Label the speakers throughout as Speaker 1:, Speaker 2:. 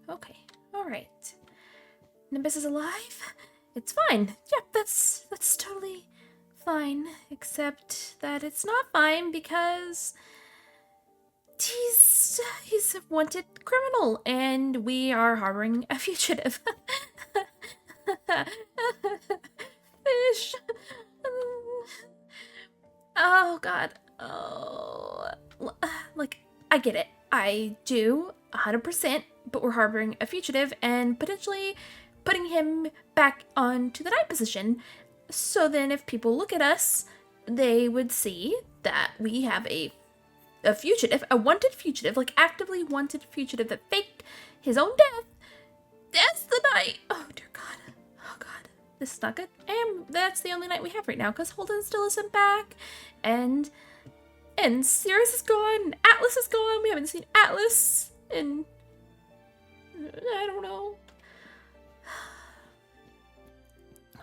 Speaker 1: Okay. All right. Nimbus is alive? It's fine. Yep, that's totally fine. Except that it's not fine because he's a wanted criminal and we are harboring a fugitive. Fish. Oh god. Oh. Like, I get it. I do 100%, but we're harboring a fugitive and potentially putting him back onto the night position. So then if people look at us, they would see that we have a fugitive, a wanted fugitive, like actively wanted fugitive that faked his own death. That's the night. Oh dear god. Oh god. This is not good. And that's the only night we have right now because Holden still isn't back. And Cirrus is gone. Atlas is gone. We haven't seen Atlas in I don't know.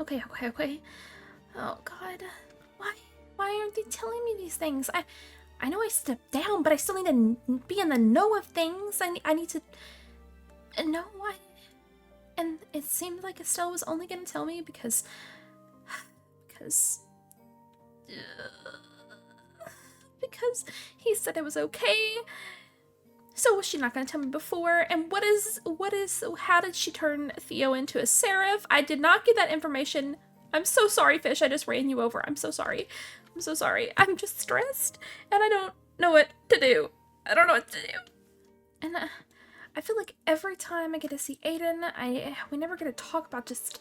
Speaker 1: Okay. Oh god. Why aren't they telling me these things? I know I stepped down, but I still need to be in the know of things. I need to know why. And it seemed like Estelle was only going to tell me because he said it was okay. So was she not going to tell me before? And how did she turn Theo into a seraph? I did not get that information. I'm so sorry, Fish. I just ran you over. I'm so sorry. I'm just stressed and I don't know what to do. And I feel like every time I get to see Aiden, we never get to talk about just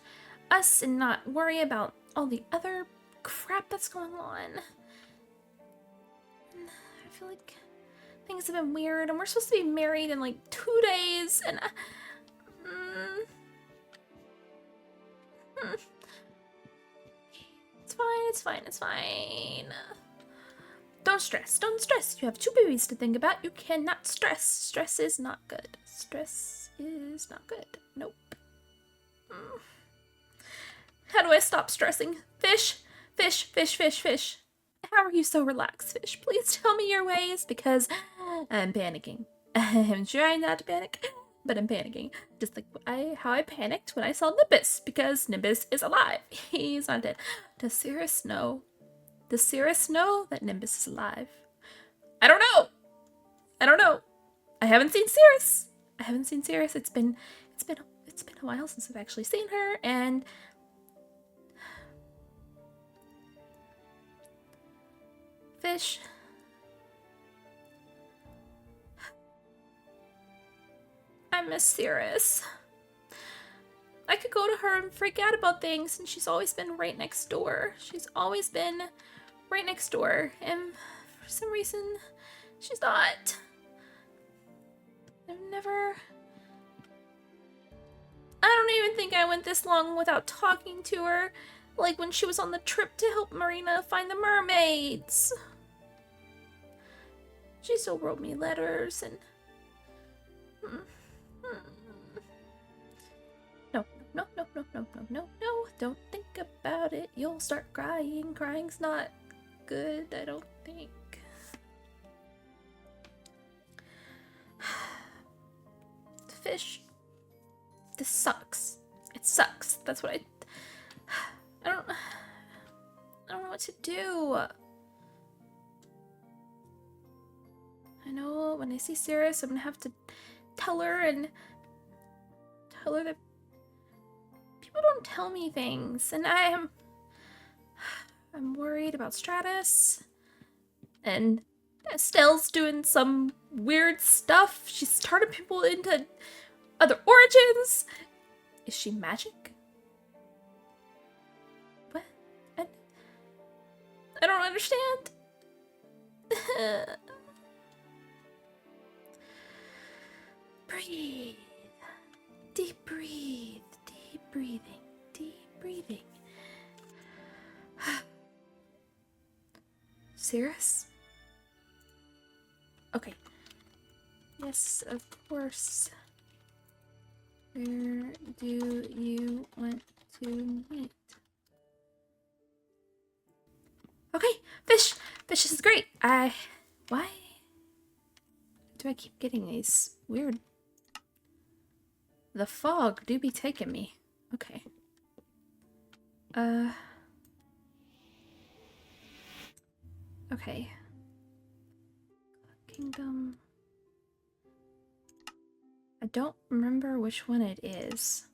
Speaker 1: us and not worry about all the other crap that's going on. And I feel like things have been weird, and we're supposed to be married in like 2 days, and it's fine. Don't stress. You have 2 babies to think about. You cannot stress. Stress is not good. Nope. How do I stop stressing? Fish. How are you so relaxed, Fish? Please tell me your ways because I'm panicking. I'm trying not to panic, but I'm panicking. Just like how I panicked when I saw Nimbus because Nimbus is alive. He's not dead. Does Cirrus know that Nimbus is alive? I don't know. I haven't seen Cirrus. It's been a while since I've actually seen her, and Fish. I miss Cirrus. I could go to her and freak out about things, and she's always been right next door. And for some reason, she's not. I don't even think I went this long without talking to her, like when she was on the trip to help Marina find the mermaids. She still wrote me letters and... No, don't think about it. You'll start crying. Crying's not good, I don't think. Fish. This sucks. It sucks. That's what I don't know what to do. I know when I see Cirrus, I'm gonna have to tell her that people don't tell me things, and I'm worried about Stratus, and Estelle's doing some weird stuff. She's turning people into other origins. Is she magic? What? I don't understand. Breathe. Deep breathe. Deep breathing. Deep breathing. Cirrus? Okay. Yes, of course. Where do you want to meet? Okay, Fish! Fish, this is great! Why do I keep getting these weird The fog do be taking me. Okay. Okay. Kingdom. I don't remember which one it is.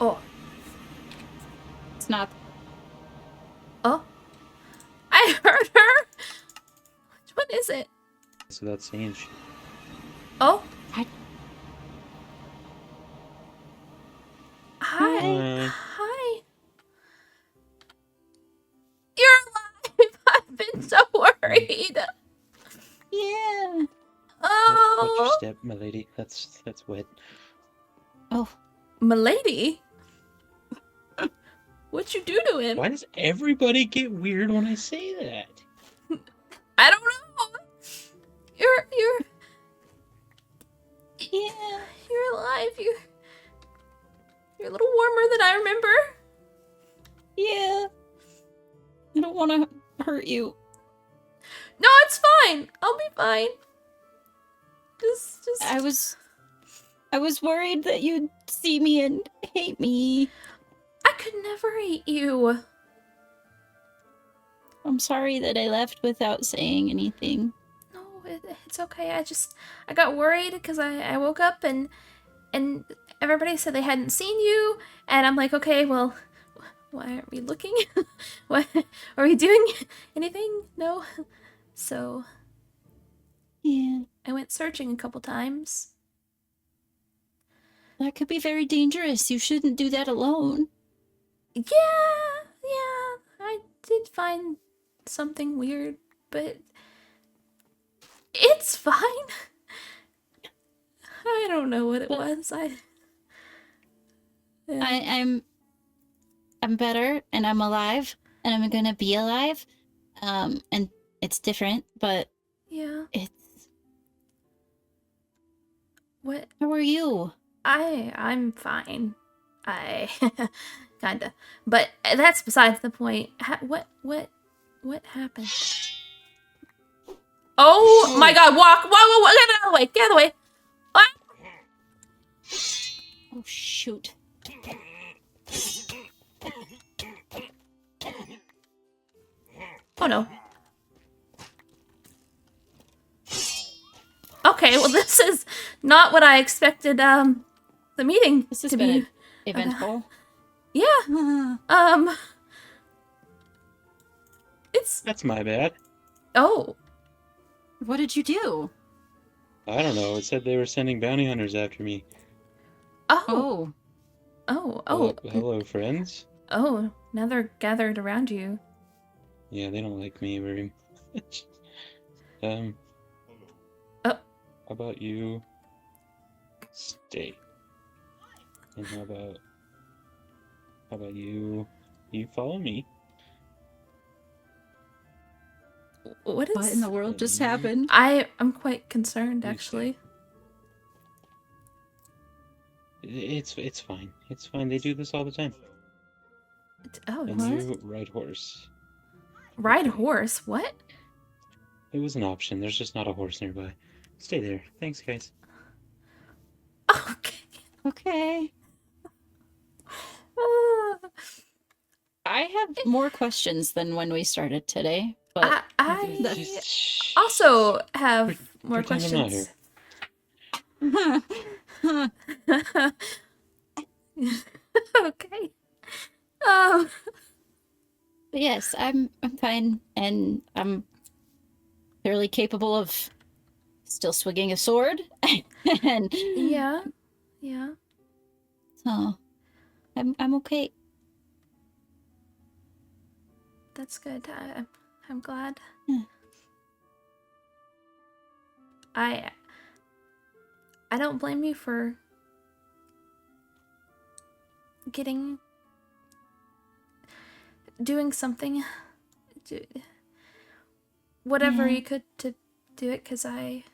Speaker 1: Oh.
Speaker 2: It's not.
Speaker 1: Oh. I heard her! Which one is it?
Speaker 3: So that's saying shit.
Speaker 1: Oh.
Speaker 2: Hi.
Speaker 1: Hi. Hi. You're alive! I've been so worried.
Speaker 2: Yeah.
Speaker 1: Oh.
Speaker 3: Watch your step, my lady. That's wet.
Speaker 2: Oh.
Speaker 1: Milady? What'd you do to him?
Speaker 3: Why does everybody get weird when I say that?
Speaker 1: I don't know. You're
Speaker 2: Yeah.
Speaker 1: You're alive. You're a little warmer than I remember.
Speaker 2: Yeah. I don't want to hurt you.
Speaker 1: No, it's fine. I'll be fine. Just.
Speaker 2: I was worried that you'd see me and hate me.
Speaker 1: I could never hate you.
Speaker 2: I'm sorry that I left without saying anything.
Speaker 1: No, it's okay. I got worried because I woke up and everybody said they hadn't seen you, and I'm like, okay, well, why aren't we looking? What are we doing? Anything? No. So
Speaker 2: Yeah.
Speaker 1: I went searching a couple times.
Speaker 2: That could be very dangerous. You shouldn't do that alone.
Speaker 1: Yeah, I did find something weird, but it's fine. I don't know what it was.
Speaker 2: I'm better, and I'm alive, and I'm gonna be alive. And it's different, but
Speaker 1: yeah.
Speaker 2: it's...
Speaker 1: What?
Speaker 2: How are you?
Speaker 1: I'm fine. I kinda, but that's besides the point. What happened? Oh my God! Walk! Whoa! Get out of the way! Get out of the way! Ah!
Speaker 2: Oh shoot!
Speaker 1: Oh no. Okay, well this is not what I expected the meeting
Speaker 2: This has
Speaker 1: to
Speaker 2: been
Speaker 1: be
Speaker 2: eventful.
Speaker 1: Yeah. It's
Speaker 3: That's my bad.
Speaker 1: oh.
Speaker 2: What did you do?
Speaker 3: I don't know. It said they were sending bounty hunters after me.
Speaker 1: Oh.
Speaker 3: Hello, friends.
Speaker 1: Oh, now they're gathered around you.
Speaker 3: Yeah, they don't like me very much.
Speaker 1: Oh.
Speaker 3: How about you stay? And how about you follow me?
Speaker 1: What
Speaker 2: in the world just happened?
Speaker 1: I'm quite concerned, actually.
Speaker 3: It's fine. It's fine. They do this all the time.
Speaker 1: Oh,
Speaker 3: And you ride horse.
Speaker 1: Ride horse? What?
Speaker 3: It was an option. There's just not a horse nearby. Stay there. Thanks, guys.
Speaker 1: Okay.
Speaker 2: Okay. I have more questions than when we started today, but
Speaker 1: I also have more
Speaker 3: Pretend I'm not
Speaker 1: questions. Okay.
Speaker 2: But yes, I'm fine, and I'm fairly capable of still swinging a sword. And
Speaker 1: yeah.
Speaker 2: so I'm okay.
Speaker 1: That's good. I'm glad.
Speaker 2: Yeah.
Speaker 1: I don't blame you for doing something, whatever you could to do it, because I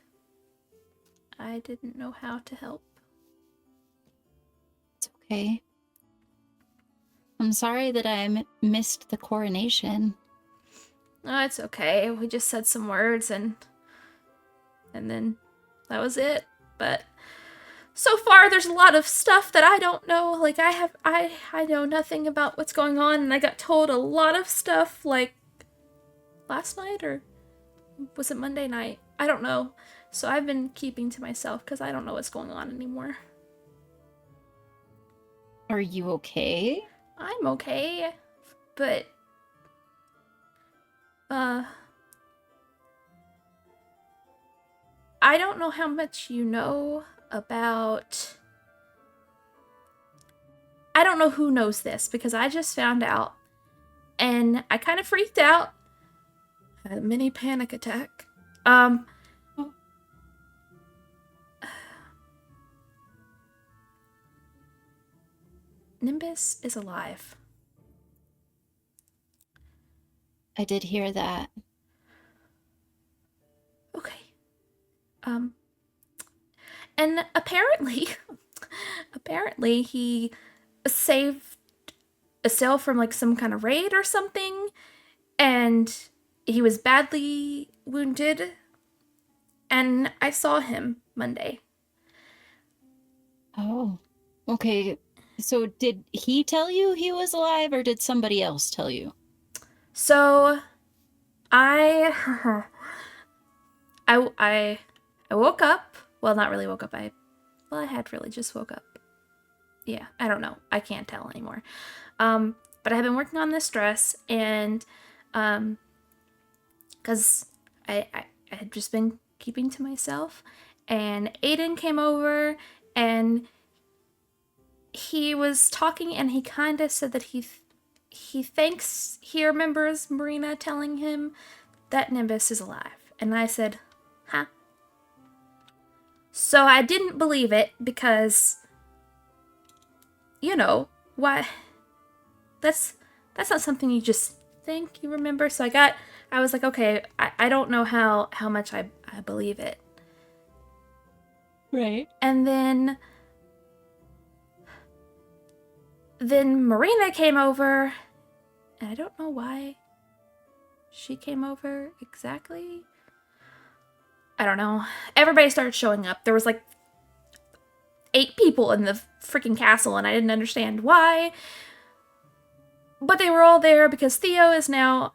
Speaker 1: didn't know how to help.
Speaker 2: It's okay. I'm sorry that I missed the coronation.
Speaker 1: Oh, it's okay. We just said some words and then that was it. But so far there's a lot of stuff that I don't know. Like I know nothing about what's going on, and I got told a lot of stuff like last night, or was it Monday night? I don't know. So I've been keeping to myself because I don't know what's going on anymore.
Speaker 2: Are you okay?
Speaker 1: I'm okay, but I don't know how much you know about... I don't know who knows this because I just found out and I kind of freaked out. Had a mini panic attack. Nimbus is alive.
Speaker 2: I did hear that.
Speaker 1: Okay. And apparently he saved Estelle from like some kind of raid or something, and he was badly wounded, and I saw him Monday.
Speaker 2: Oh, okay. So did he tell you he was alive, or did somebody else tell you?
Speaker 1: So I I woke up. Well, not really woke up. I had really just woke up. Yeah, I don't know. I can't tell anymore. But I have been working on this dress, and because I had just been keeping to myself, and Aiden came over, and he was talking, and he kind of said that he thinks he remembers Marina telling him that Nimbus is alive, and I said, huh? So I didn't believe it because, you know, why? That's not something you just think you remember. So I was like, okay, I don't know how much I believe it.
Speaker 2: Right.
Speaker 1: And then Marina came over, and I don't know why she came over exactly. I don't know. Everybody started showing up. There was like 8 people in the freaking castle, and I didn't understand why. But they were all there because Theo is now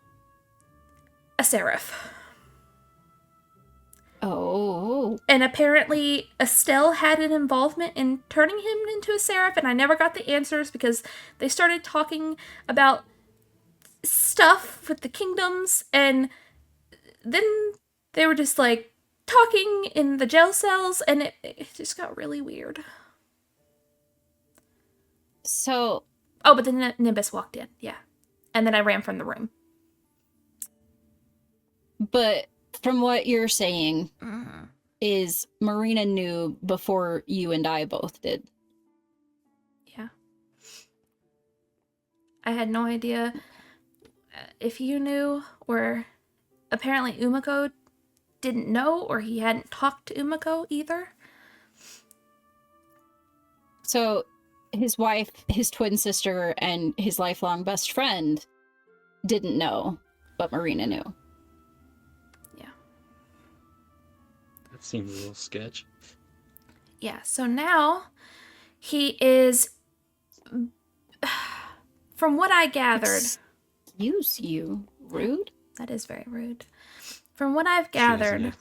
Speaker 1: a seraph.
Speaker 2: Oh.
Speaker 1: And apparently Estelle had an involvement in turning him into a seraph, and I never got the answers because they started talking about stuff with the kingdoms, and then they were just like talking in the jail cells, and it just got really weird.
Speaker 2: So.
Speaker 1: Oh, but then Nimbus walked in, yeah. And then I ran from the room.
Speaker 2: But from what you're saying, is Marina knew before you and I both did.
Speaker 1: Yeah. I had no idea if you knew, or apparently Umiko didn't know, or he hadn't talked to Umiko either.
Speaker 2: So his wife, his twin sister, and his lifelong best friend didn't know, but Marina knew.
Speaker 1: Yeah.
Speaker 3: That seems a little sketch.
Speaker 1: Yeah, so now he is, from what I gathered...
Speaker 2: Excuse you. Rude?
Speaker 1: That is very rude. From what I've gathered,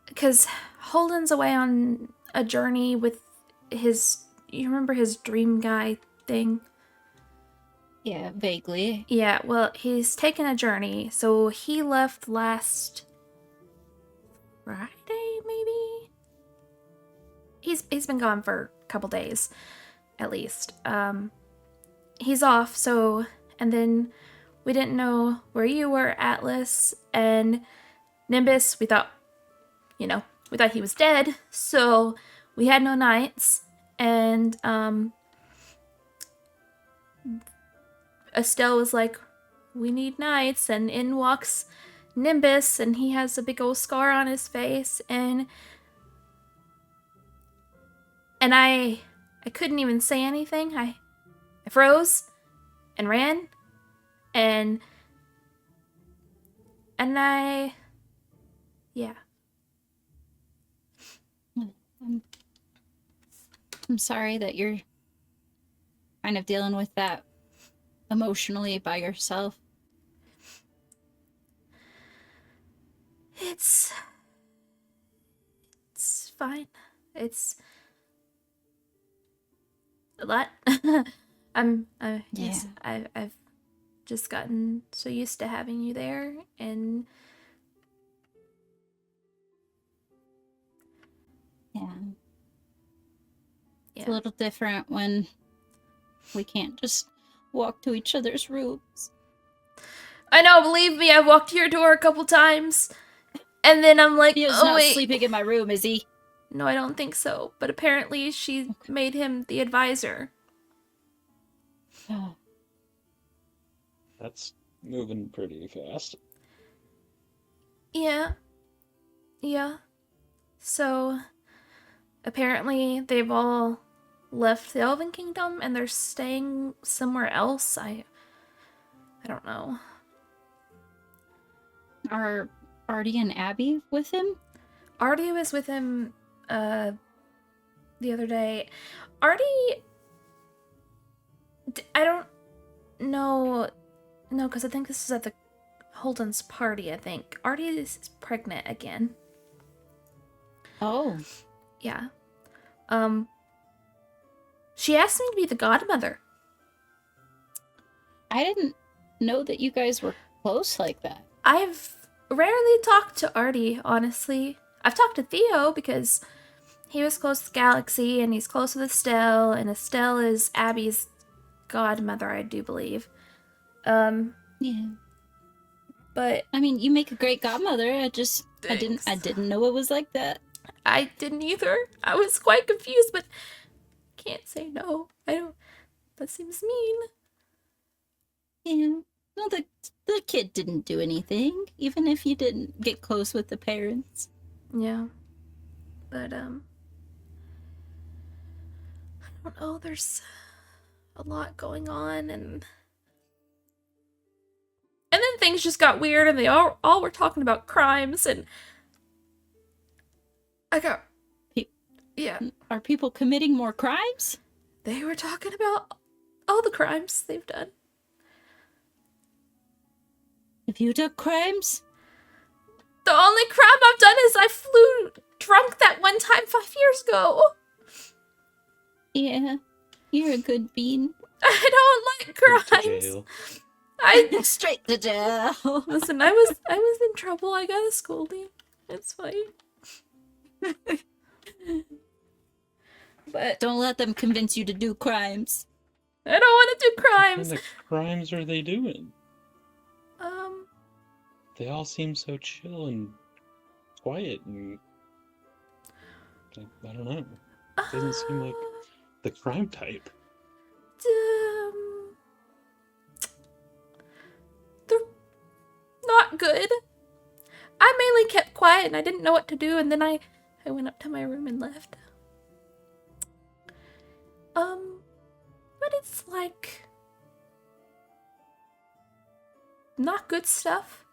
Speaker 1: because Holden's away on a journey with his... You remember his dream guy thing?
Speaker 2: Yeah, vaguely.
Speaker 1: Yeah, well, he's taken a journey. So he left last Friday, maybe? He's been gone for a couple days, at least. He's off, so... And then we didn't know where you were, Atlas, and Nimbus, we thought he was dead, so we had no knights, and Estelle was like, we need knights, and in walks Nimbus, and he has a big old scar on his face, and I couldn't even say anything. I froze and ran, and yeah.
Speaker 2: I'm sorry that you're kind of dealing with that emotionally by yourself.
Speaker 1: It's fine. It's a lot. Yes, I've just gotten so used to having you there, and
Speaker 2: Yeah. It's
Speaker 1: yeah.
Speaker 2: a little different when we can't just walk to each other's rooms.
Speaker 1: I know, believe me, I've walked to your door a couple times, and then I'm like,
Speaker 2: Theo's
Speaker 1: oh
Speaker 2: not
Speaker 1: wait.
Speaker 2: sleeping in my room, is he?
Speaker 1: No, I don't think so. But apparently she made him the advisor.
Speaker 2: Oh.
Speaker 3: That's moving pretty fast.
Speaker 1: Yeah. Yeah. So, apparently they've all left the Elven Kingdom and they're staying somewhere else. I don't know.
Speaker 2: Are Artie and Abby with him?
Speaker 1: Artie was with him the other day. Artie, I don't know. No, because I think this is at the Holden's party, I think. Artie is pregnant again.
Speaker 2: Oh.
Speaker 1: Yeah. She asked me to be the godmother.
Speaker 2: I didn't know that you guys were close like that.
Speaker 1: I've rarely talked to Artie, honestly. I've talked to Theo because he was close to Galaxy and he's close with Estelle, and Estelle is Abby's godmother, I do believe.
Speaker 2: Yeah.
Speaker 1: But
Speaker 2: I mean, you make a great godmother. I didn't know it was like that.
Speaker 1: I didn't either. I was quite confused, but can't say no. I don't. That seems mean.
Speaker 2: Yeah. Well, the kid didn't do anything, even if you didn't get close with the parents.
Speaker 1: Yeah. But I don't know. There's a lot going on, and then things just got weird, and they all were talking about crimes, and I got yeah.
Speaker 2: Are people committing more crimes?
Speaker 1: They were talking about all the crimes they've done.
Speaker 2: Have you done crimes?
Speaker 1: The only crime I've done is I flew drunk that one time 5 years ago.
Speaker 2: Yeah. You're a good bean.
Speaker 1: I don't like
Speaker 3: Straight to
Speaker 1: crimes.
Speaker 3: jail.
Speaker 2: Straight to jail.
Speaker 1: Listen, I was in trouble. I got a scolding. It's fine. But
Speaker 2: Don't let them convince you to do crimes.
Speaker 1: I don't want to do crimes.
Speaker 3: What kind of crimes are they doing?
Speaker 1: Um,
Speaker 3: They all seem so chill and quiet and I don't know. Doesn't seem like the crime type.
Speaker 1: They're not good. I mainly kept quiet and I didn't know what to do, and then I went up to my room and left. But it's like not good stuff.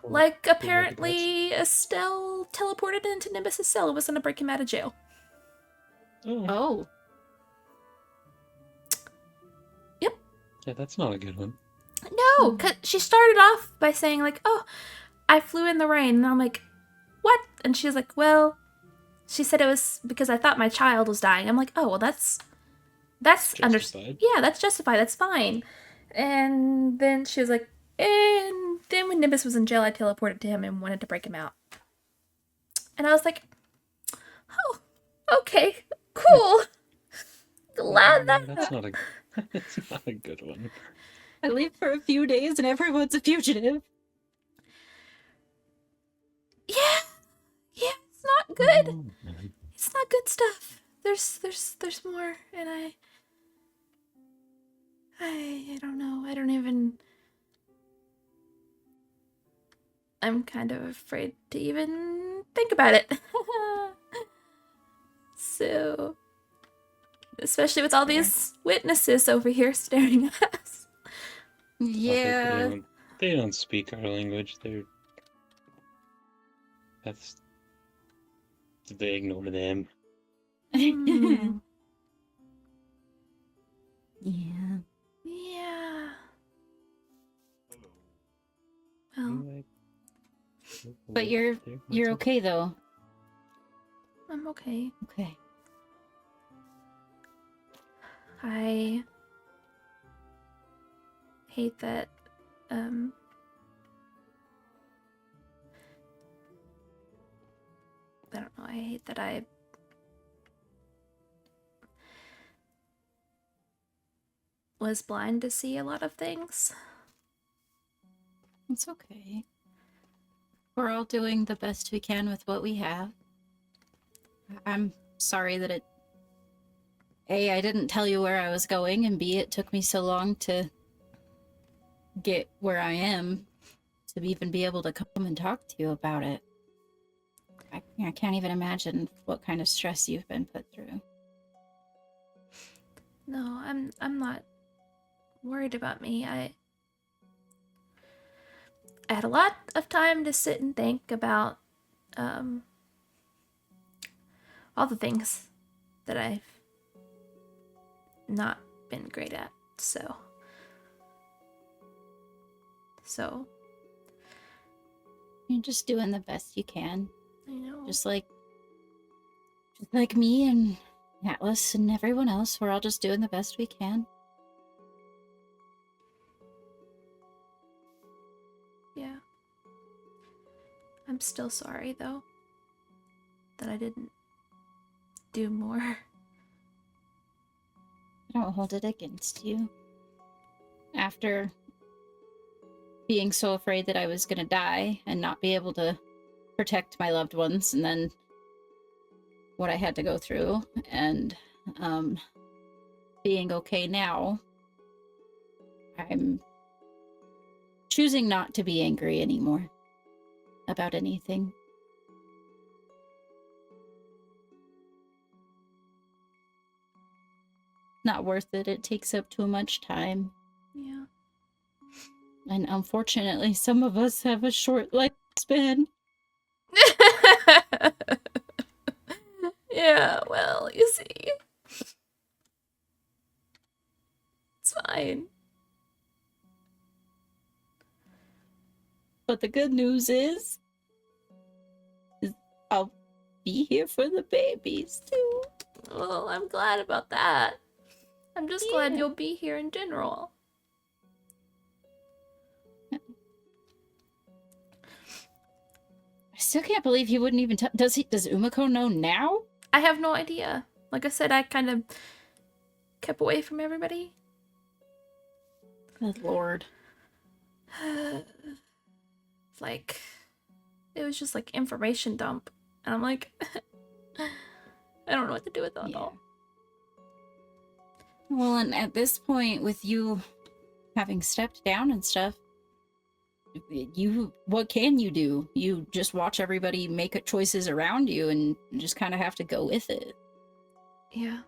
Speaker 1: Like, apparently Estelle teleported into Nimbus' cell and was gonna break him out of jail.
Speaker 2: Oh.
Speaker 1: Yep.
Speaker 3: Yeah, that's not a good one.
Speaker 1: No, because she started off by saying, like, oh, I flew in the rain. And I'm like, what? And she was like, well, she said it was because I thought my child was dying. I'm like, oh, well, that's
Speaker 3: Justified.
Speaker 1: Yeah, that's justified. That's fine. And then she was like, and then when Nimbus was in jail, I teleported to him and wanted to break him out. And I was like, oh, okay, cool. Glad that.
Speaker 3: That's not a good one.
Speaker 2: I leave for a few days and everyone's a fugitive.
Speaker 1: Yeah, it's not good.
Speaker 3: Oh, man.
Speaker 1: It's not good stuff. There's more, and I don't know. I don't even. I'm kind of afraid to even think about it. So, especially with all these witnesses over here staring at us.
Speaker 2: Yeah.
Speaker 3: They don't speak our language. They ignore them.
Speaker 1: Hmm.
Speaker 2: Yeah.
Speaker 1: Yeah. Well,
Speaker 2: But you're okay though.
Speaker 1: I'm okay.
Speaker 2: Okay.
Speaker 1: I hate that, I don't know, I hate that I was blind to see a lot of things.
Speaker 2: It's okay. We're all doing the best we can with what we have. I'm sorry that A, I didn't tell you where I was going, and B, it took me so long to get where I am to even be able to come and talk to you about it. I can't even imagine what kind of stress you've been put through.
Speaker 1: No, I'm not worried about me. I had a lot of time to sit and think about all the things that I've not been great at. So
Speaker 2: You're just doing the best you can.
Speaker 1: I know.
Speaker 2: Just like me and Atlas and everyone else, we're all just doing the best we can.
Speaker 1: Yeah. I'm still sorry though that I didn't do more.
Speaker 2: I don't hold it against you. After being so afraid that I was gonna die and not be able to protect my loved ones, and then what I had to go through, and being okay now, I'm choosing not to be angry anymore about anything. Not worth it. It takes up too much time.
Speaker 1: Yeah.
Speaker 2: And unfortunately, some of us have a short lifespan.
Speaker 1: Yeah, well, you see. It's fine.
Speaker 2: But the good news is I'll be here for the babies too.
Speaker 1: Well, I'm glad about that. I'm just glad
Speaker 2: Yeah.
Speaker 1: you'll be here in general.
Speaker 2: I still can't believe he wouldn't even does Umiko know now?
Speaker 1: I have no idea. Like I said, I kind of kept away from everybody.
Speaker 2: Good lord.
Speaker 1: Like, it was just like information dump. And I'm like, I don't know what to do with it all.
Speaker 2: Well, and at this point, with you having stepped down and stuff, what can you do? You just watch everybody make choices around you and just kind of have to go with it.
Speaker 1: Yeah.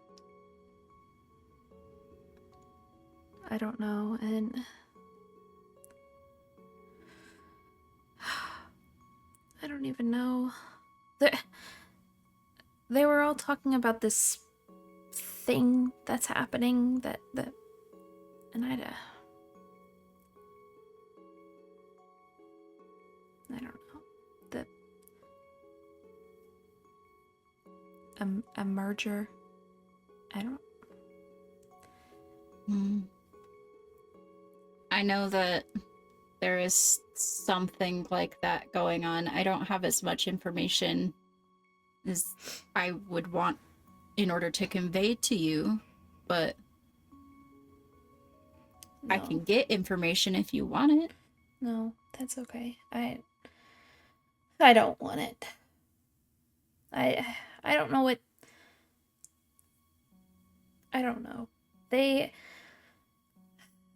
Speaker 1: I don't know, and I don't even know. They were all talking about this thing that's happening and I don't know. A merger. I don't.
Speaker 2: I know that there is something like that going on. I don't have as much information as I would want in order to convey to you, but
Speaker 1: No.
Speaker 2: I can get information if you want it.
Speaker 1: No, that's okay. I don't want it. I don't know what. I don't know. They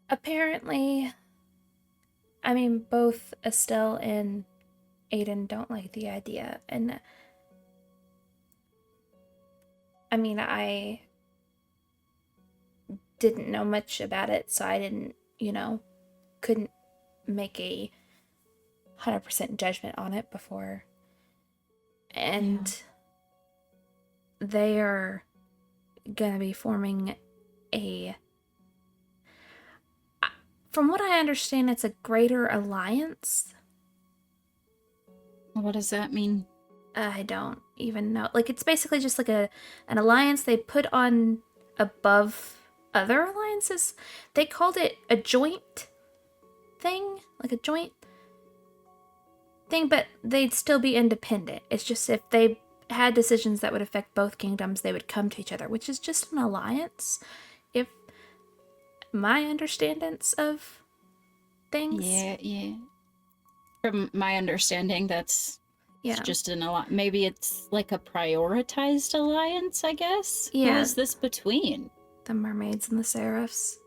Speaker 1: apparently. I mean, both Estelle and Aiden don't like the idea, and I mean, I didn't know much about it, so I didn't, couldn't make a 100% judgment on it before. And they are gonna be forming a, from what I understand, it's a greater alliance.
Speaker 2: What does that mean?
Speaker 1: I don't even know. Like, it's basically just like an alliance they put on above other alliances. They called it a joint thing, like a joint thing, but they'd still be independent. It's just if they had decisions that would affect both kingdoms, they would come to each other, which is just an alliance. If my understandings of things.
Speaker 2: Yeah. From my understanding, that's it's just an alliance. Maybe it's like a prioritized alliance, I guess?
Speaker 1: Yeah.
Speaker 2: Who is this between?
Speaker 1: The mermaids and the seraphs.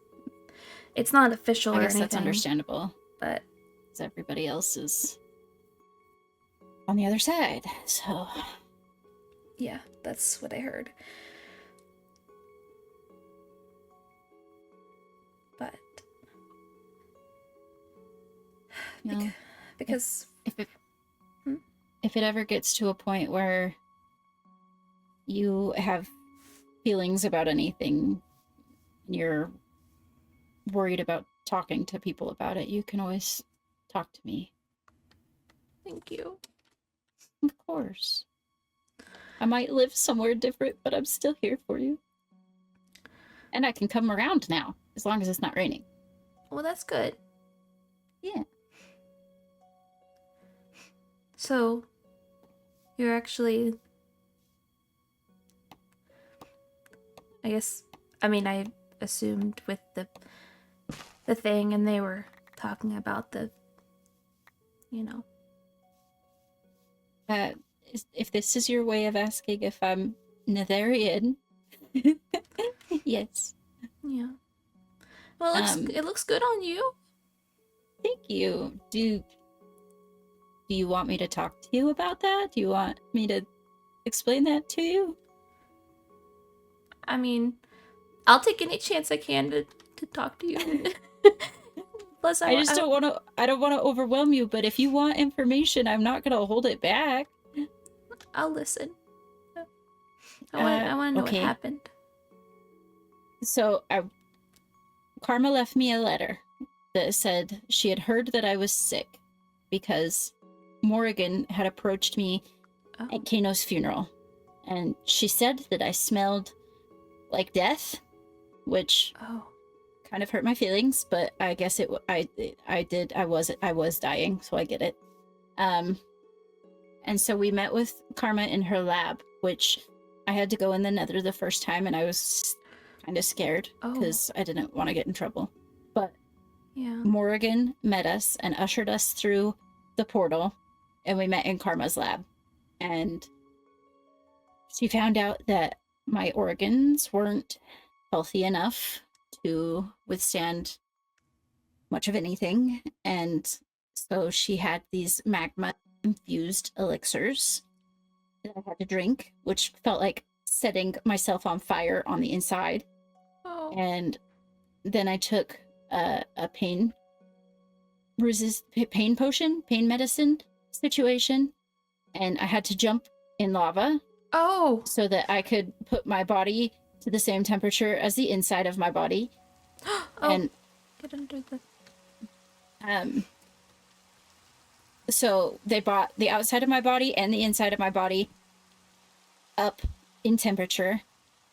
Speaker 1: It's not official or anything.
Speaker 2: I guess that's understandable.
Speaker 1: But
Speaker 2: because everybody else is on the other side, so...
Speaker 1: Yeah, that's what I heard. But...
Speaker 2: No.
Speaker 1: Because...
Speaker 2: If it ever gets to a point where you have feelings about anything, you're worried about talking to people about it, you can always talk to me.
Speaker 1: Thank you.
Speaker 2: Of course. I might live somewhere different, but I'm still here for you. And I can come around now, as long as it's not raining.
Speaker 1: Well, that's good.
Speaker 2: Yeah.
Speaker 1: So, you're actually... I assumed with the thing, and they were talking about the,
Speaker 2: If this is your way of asking if I'm Netherian, yes.
Speaker 1: Yeah. Well, it looks good on you.
Speaker 2: Thank you. Do you want me to talk to you about that? Do you want me to explain that to you?
Speaker 1: I mean, I'll take any chance I can to talk to you. Plus, I
Speaker 2: don't want to overwhelm you, but if you want information, I'm not going to hold it back.
Speaker 1: I'll listen. I want to know what happened.
Speaker 2: So, Karma left me a letter that said she had heard that I was sick because Morrigan had approached me at Kano's funeral, and she said that I smelled like death, which kind of hurt my feelings, but I guess I was dying, so I get it. And so we met with Karma in her lab, which I had to go in the Nether the first time, and I was kind of scared because I didn't want to get in trouble. But Morrigan met us and ushered us through the portal, and we met in Karma's lab. And she found out that my organs weren't healthy enough to withstand much of anything, and so she had these magma-infused elixirs that I had to drink, which felt like setting myself on fire on the inside. And then I took a pain medicine situation, and I had to jump in lava so that I could put my body to the same temperature as the inside of my body. And
Speaker 1: get under the...
Speaker 2: So they brought the outside of my body and the inside of my body up in temperature,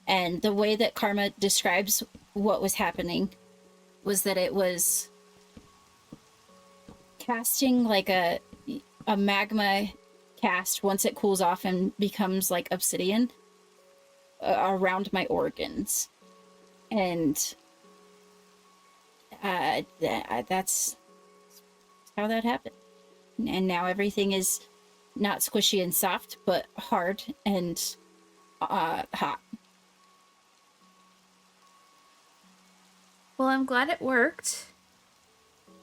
Speaker 2: and the way that Karma describes what was happening was that it was casting like a magma cast once it cools off and becomes like obsidian around my organs, and that's how that happened. And now everything is not squishy and soft, but hard and hot.
Speaker 1: Well, I'm glad it worked.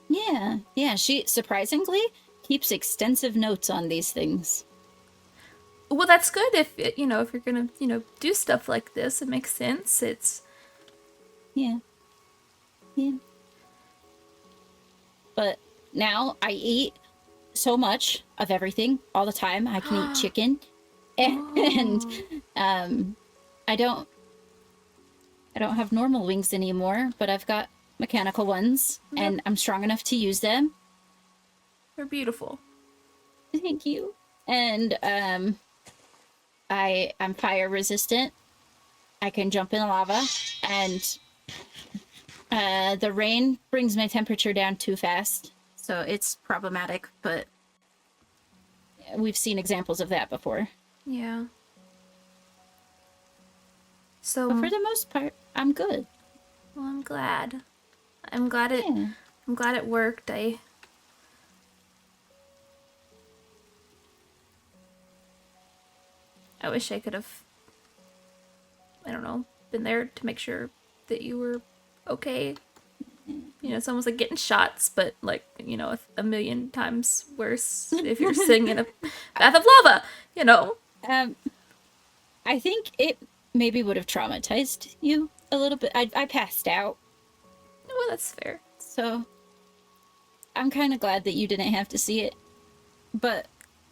Speaker 2: Yeah, she surprisingly keeps extensive notes on these things.
Speaker 1: Well, that's good if you're gonna do stuff like this. It makes sense. It's
Speaker 2: yeah. but now I eat so much of everything all the time. I can eat chicken, and um, I don't have normal wings anymore, but I've got mechanical ones,
Speaker 1: Yep.
Speaker 2: and I'm strong enough to use them.
Speaker 1: They're beautiful.
Speaker 2: Thank you. And I'm fire resistant. I can jump in lava, and the rain brings my temperature down too fast, so it's problematic, but we've seen examples of that before.
Speaker 1: Yeah. So,
Speaker 2: But for the most part, I'm good.
Speaker 1: well, I'm glad. I'm glad it.
Speaker 2: Yeah.
Speaker 1: I'm glad it worked. I wish I could have, I don't know, been there to make sure that you were okay. You know, it's almost like getting shots, but like, you know, a million times worse if you're sitting in a bath of lava, you know?
Speaker 2: I think it maybe would have traumatized you a little bit. I passed out,
Speaker 1: Well, that's fair.
Speaker 2: so I'm kind of glad that you didn't have to see it. But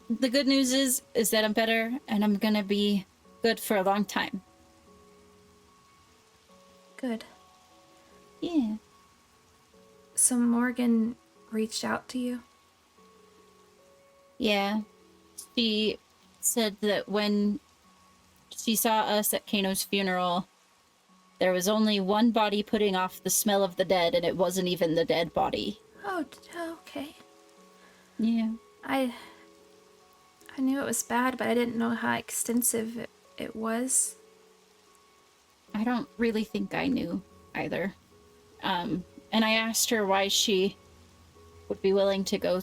Speaker 2: the good news is that I'm better, and I'm gonna be good for a long time.
Speaker 1: Good.
Speaker 2: Yeah.
Speaker 1: So Morgan reached out to you?
Speaker 2: Yeah. She said that when she saw us at Kano's funeral, there was only one body putting off the smell of the dead, and it wasn't even the dead body.
Speaker 1: Oh, okay.
Speaker 2: Yeah.
Speaker 1: I knew it was bad, but I didn't know how extensive it was.
Speaker 2: I don't really think I knew either. And I asked her why she would be willing to go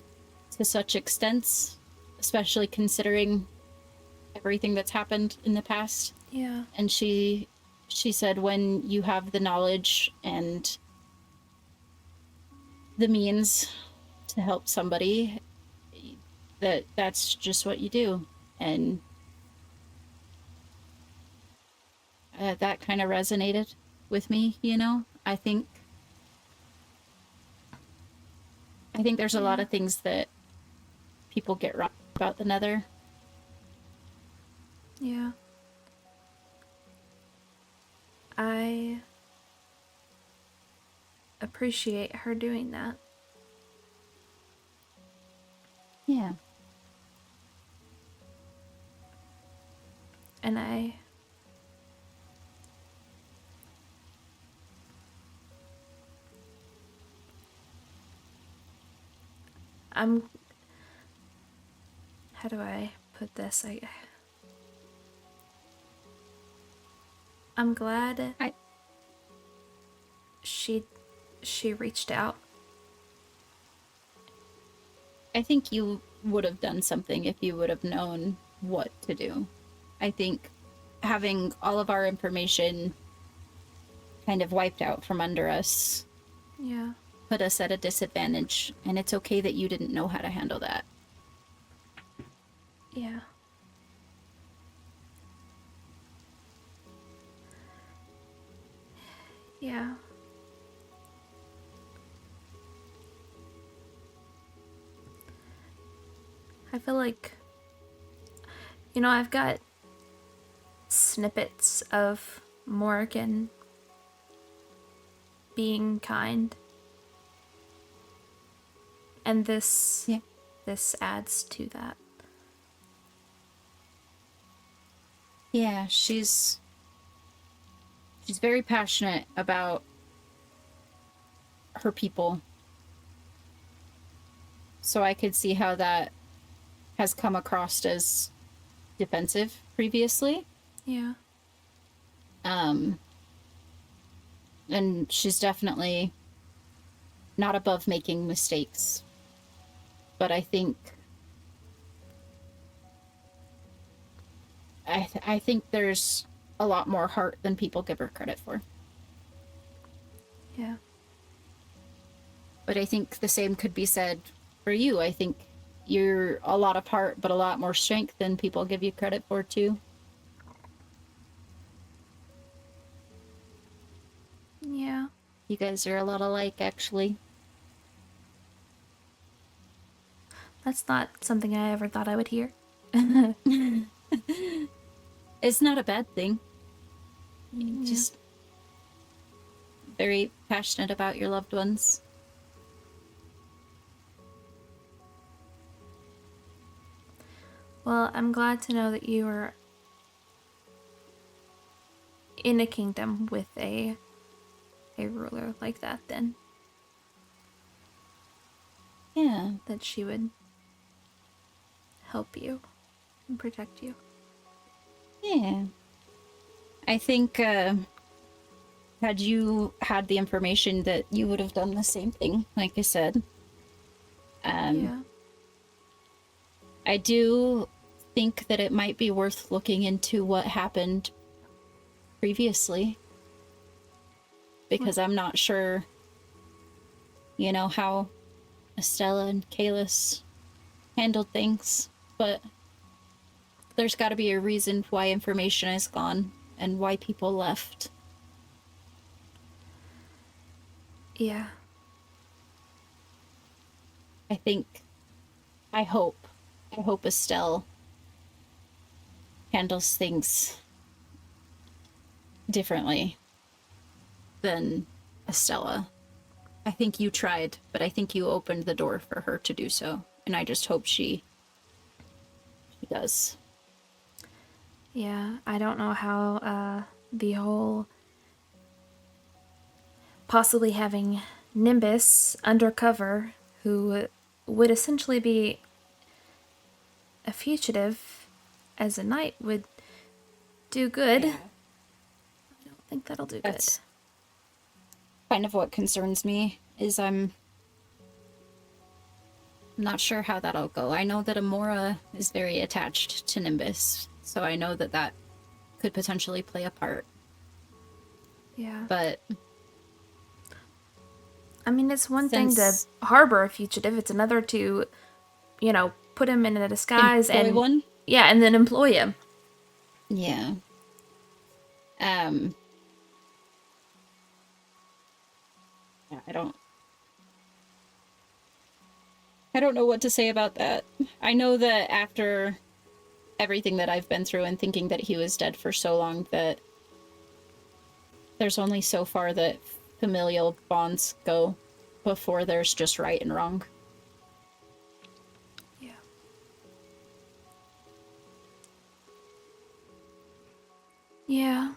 Speaker 2: to such extents, especially considering everything that's happened in the past.
Speaker 1: Yeah.
Speaker 2: And she said when you have the knowledge and the means to help somebody, that's just what you do. And that kind of resonated with me, you know? I think there's a lot of things that people get wrong about the Nether.
Speaker 1: Yeah. I appreciate her doing that.
Speaker 2: Yeah.
Speaker 1: And I'm, how do I put this? I'm glad she reached out.
Speaker 2: I think you would have done something if you would have known what to do. I think having all of our information kind of wiped out from under us
Speaker 1: Yeah.
Speaker 2: put us at a disadvantage, and it's okay that you didn't know how to handle that.
Speaker 1: Yeah. Yeah. I feel like, you know, I've got snippets of Morgan being kind. And this adds to that.
Speaker 2: Yeah, she's very passionate about her people. So I could see how that has come across as defensive previously.
Speaker 1: Yeah.
Speaker 2: And she's definitely not above making mistakes. But I think I think there's a lot more heart than people give her credit for.
Speaker 1: Yeah.
Speaker 2: But I think the same could be said for you. I think you're a lot of heart, but a lot more strength than people give you credit for, too.
Speaker 1: Yeah.
Speaker 2: You guys are a lot alike, actually.
Speaker 1: That's not something I ever thought I would hear.
Speaker 2: It's not a bad thing.
Speaker 1: Yeah.
Speaker 2: Just very passionate about your loved ones.
Speaker 1: Well, I'm glad to know that you are in a kingdom with a ruler like that then.
Speaker 2: Yeah.
Speaker 1: That she would help you and protect you.
Speaker 2: Yeah. I think, had you had the information that you would have done the same thing, like I said.
Speaker 1: Yeah.
Speaker 2: I do think that it might be worth looking into what happened previously. Because I'm not sure, you know, how Estelle and Kalis handled things, but there's got to be a reason why information is gone and why people left.
Speaker 1: Yeah.
Speaker 2: I hope Estelle handles things differently than Estella. I think you tried, but I think you opened the door for her to do so, and I just hope she does.
Speaker 1: Yeah, I don't know how the whole possibly having Nimbus undercover, who would essentially be a fugitive as a knight, would do good.
Speaker 2: Yeah.
Speaker 1: I don't think that'll do
Speaker 2: That's
Speaker 1: good.
Speaker 2: kind of what concerns me, is I'm not sure how that'll go. I know that Amora is very attached to Nimbus, so I know that that could potentially play a part.
Speaker 1: Yeah.
Speaker 2: But
Speaker 1: I mean, it's one thing to harbor a fugitive, it's another to, you know, put him in a disguise
Speaker 2: employ
Speaker 1: and
Speaker 2: one?
Speaker 1: yeah, and then employ him.
Speaker 2: Yeah. Yeah, I don't know what to say about that. I know that after everything that I've been through and thinking that he was dead for so long, that there's only so far that familial bonds go before there's just right and wrong.
Speaker 1: Yeah. Yeah.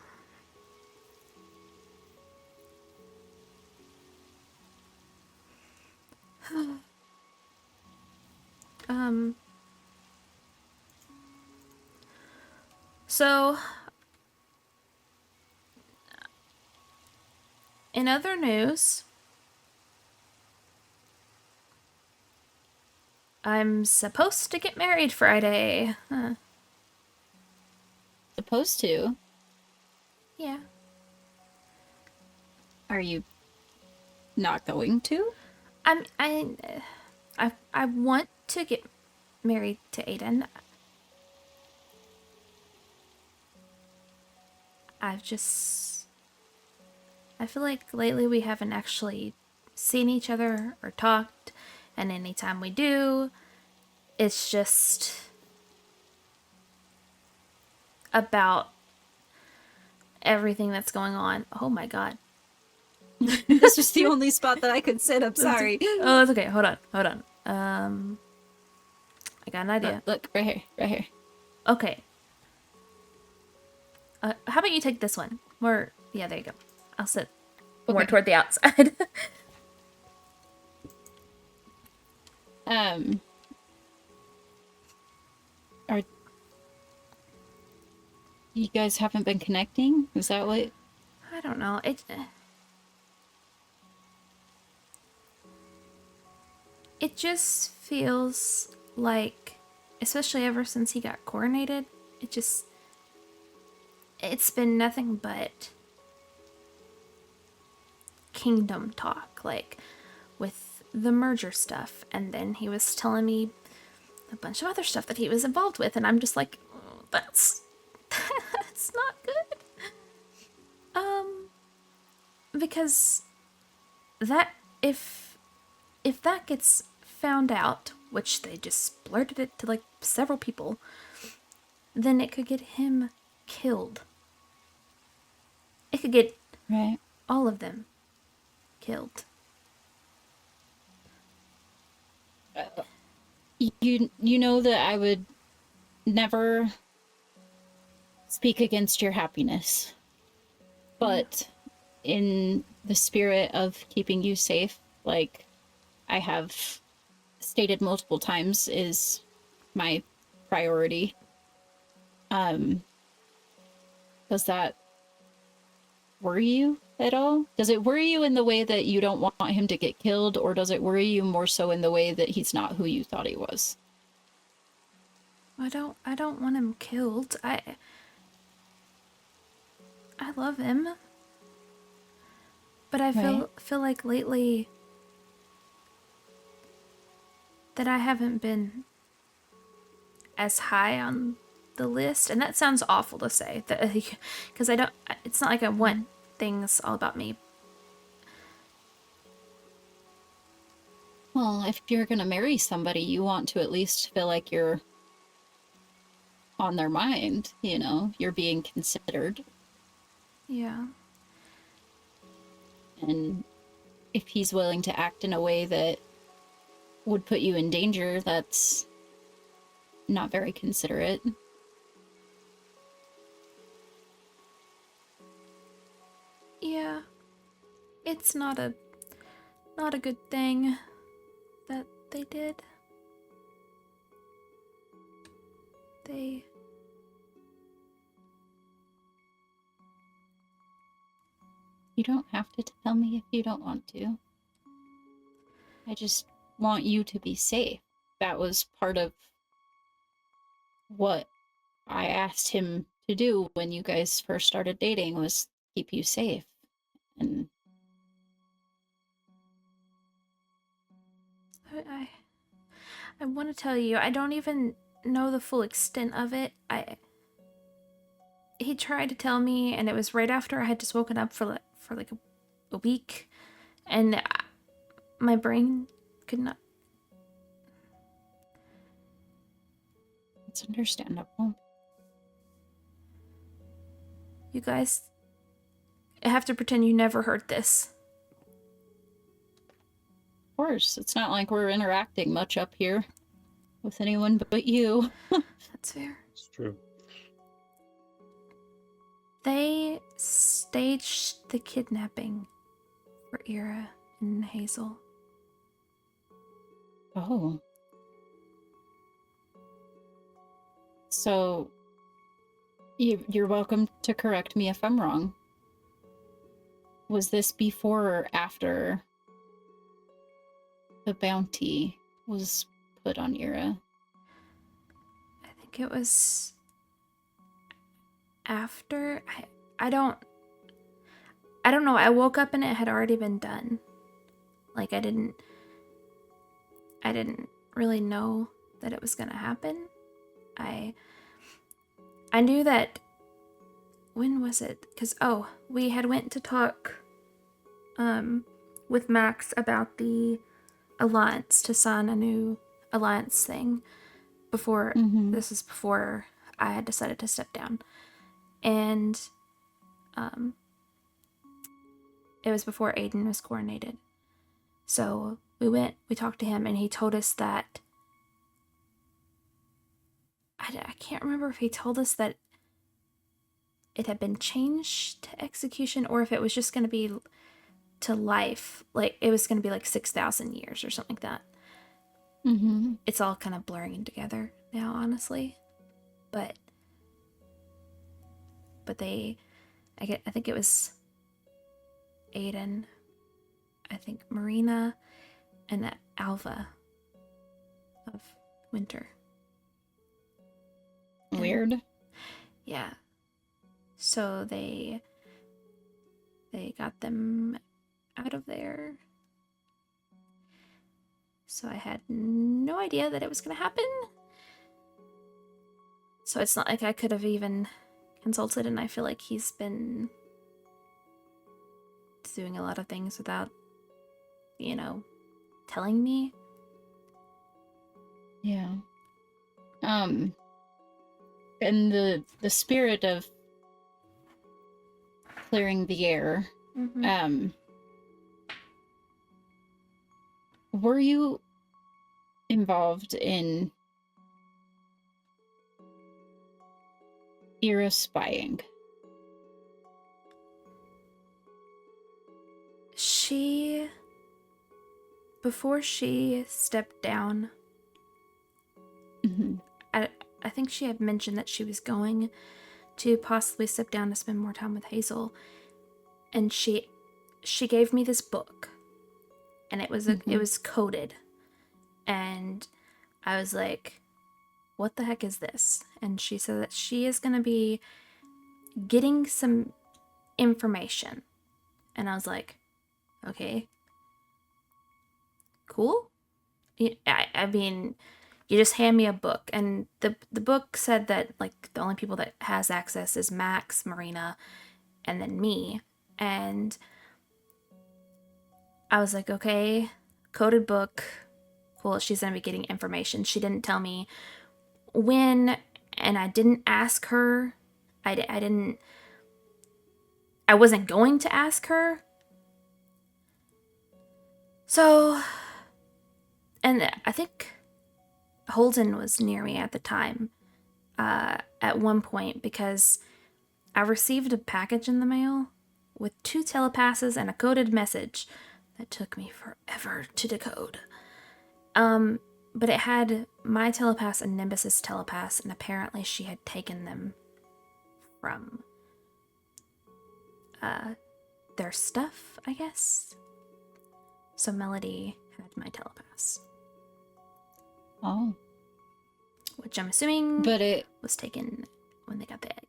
Speaker 1: So in other news, I'm supposed to get married Friday.
Speaker 2: Supposed to.
Speaker 1: Yeah.
Speaker 2: Are you not going to?
Speaker 1: I want to get married to Aiden. I feel like lately we haven't actually seen each other or talked, and anytime we do, it's just about everything that's going on. Oh my god.
Speaker 2: This was the only spot that I could sit. I'm sorry.
Speaker 1: Oh, it's okay. Hold on. I got an idea.
Speaker 2: Look, right here, right here.
Speaker 1: Okay. How about you take this one? More, yeah, there you go. I'll sit more toward the outside.
Speaker 2: Are you guys haven't been connecting? Is that what?
Speaker 1: I don't know. It just feels like, especially ever since he got coronated, it's been nothing but kingdom talk, like with the merger stuff, and then he was telling me a bunch of other stuff that he was involved with, and I'm just like, that's not good. Because that if that gets found out, which they just blurted it to like several people, then it could get him killed. It could get
Speaker 2: Right.
Speaker 1: all of them killed.
Speaker 2: You know that I would never speak against your happiness. But in the spirit of keeping you safe, like I have stated multiple times, is my priority. Does that worry you at all? Does it worry you in the way that you don't want him to get killed, or does it worry you more so in the way that he's not who you thought he was?
Speaker 1: I don't want him killed. I love him. But I feel like lately that I haven't been as high on the list, and that sounds awful to say, that because I don't. It's not like I want things all about me.
Speaker 2: Well, if you're gonna marry somebody, you want to at least feel like you're on their mind, you know, you're being considered.
Speaker 1: Yeah.
Speaker 2: And if he's willing to act in a way that would put you in danger, that's not very considerate.
Speaker 1: Yeah. It's not a good thing that they did.
Speaker 2: You don't have to tell me if you don't want to. I just want you to be safe. That was part of what I asked him to do when you guys first started dating, was keep you safe. And
Speaker 1: I want to tell you, I don't even know the full extent of it. He tried to tell me, and it was right after I had just woken up for like a week, and my brain could not.
Speaker 2: it's understandable.
Speaker 1: You guys have to pretend you never heard this.
Speaker 2: Of course, it's not like we're interacting much up here with anyone but you.
Speaker 1: That's fair.
Speaker 3: It's true.
Speaker 1: They staged the kidnapping for Ira and Hazel.
Speaker 2: Oh. So, you're welcome to correct me if I'm wrong. Was this before or after the bounty was put on Ira?
Speaker 1: I think it was after. I don't know. I woke up and it had already been done. Like I didn't really know that it was gonna happen. I knew that. When was it? Because we had went to talk with Max about the alliance, to sign a new alliance thing before. This is before I had decided to step down, and it was before Aiden was coronated. So we talked to him, and he told us that I can't remember if he told us that it had been changed to execution, or if it was just going to be to life. Like it was going to be like 6,000 years or something like that. It's all kind of blurring together now, honestly. But I think it was Aiden, I think Marina, and Alva of Winter.
Speaker 2: Weird.
Speaker 1: Yeah. So they got them out of there. So I had no idea that it was going to happen. So it's not like I could have even consulted, and I feel like he's been doing a lot of things without, telling me.
Speaker 2: Yeah. In the spirit of clearing the air,
Speaker 1: Mm-hmm.
Speaker 2: were you involved in era spying?
Speaker 1: Before she stepped down,
Speaker 2: Mm-hmm.
Speaker 1: I think she had mentioned that she was going to possibly step down to spend more time with Hazel, and she gave me this book, and it was coded, and I was like, what the heck is this? And she said that she is going to be getting some information, and I was like, okay, cool. I mean, you just hand me a book, and the book said that like the only people that has access is Max, Marina, and then me. And I was like, okay, coded book, cool. She's gonna be getting information. She didn't tell me when, and I didn't ask her. I didn't. I wasn't going to ask her. So, and I think Holden was near me at the time. At one point, because I received a package in the mail with 2 telepasses and a coded message that took me forever to decode. But it had my telepass and Nimbus's telepass, and apparently she had taken them from their stuff, I guess. So Melody had my telepass,
Speaker 2: Oh.
Speaker 1: which I'm assuming
Speaker 2: But it
Speaker 1: was taken when they got the egg.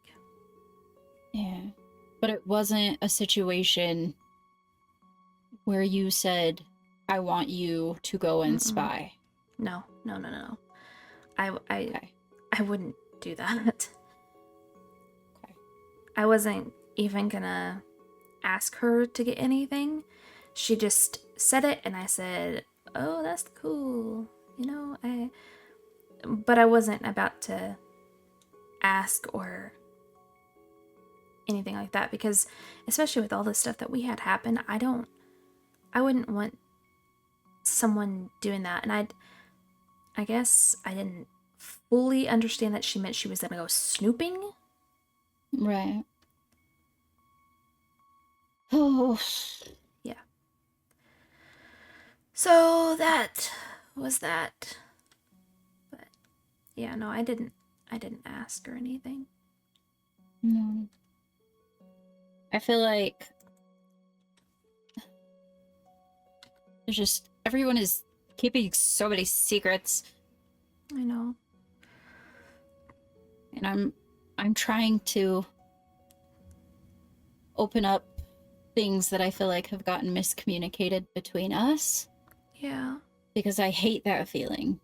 Speaker 2: Yeah. But it wasn't a situation where you said, I want you to go and spy.
Speaker 1: No. I
Speaker 2: Okay.
Speaker 1: I wouldn't do that.
Speaker 2: Okay.
Speaker 1: I wasn't even gonna ask her to get anything. She just said it, and I said, "Oh, that's cool." But I wasn't about to ask or anything like that, because especially with all the stuff that we had happen, I wouldn't want someone doing that. And I guess I didn't fully understand that she meant she was gonna go snooping.
Speaker 2: Right. Oh.
Speaker 1: Yeah. So that was that. But yeah, no, I didn't ask or anything.
Speaker 2: No. I feel like there's just everyone is keeping so many secrets,
Speaker 1: I know.
Speaker 2: and I'm trying to open up things that I feel like have gotten miscommunicated between us,
Speaker 1: Yeah.
Speaker 2: because I hate that feeling.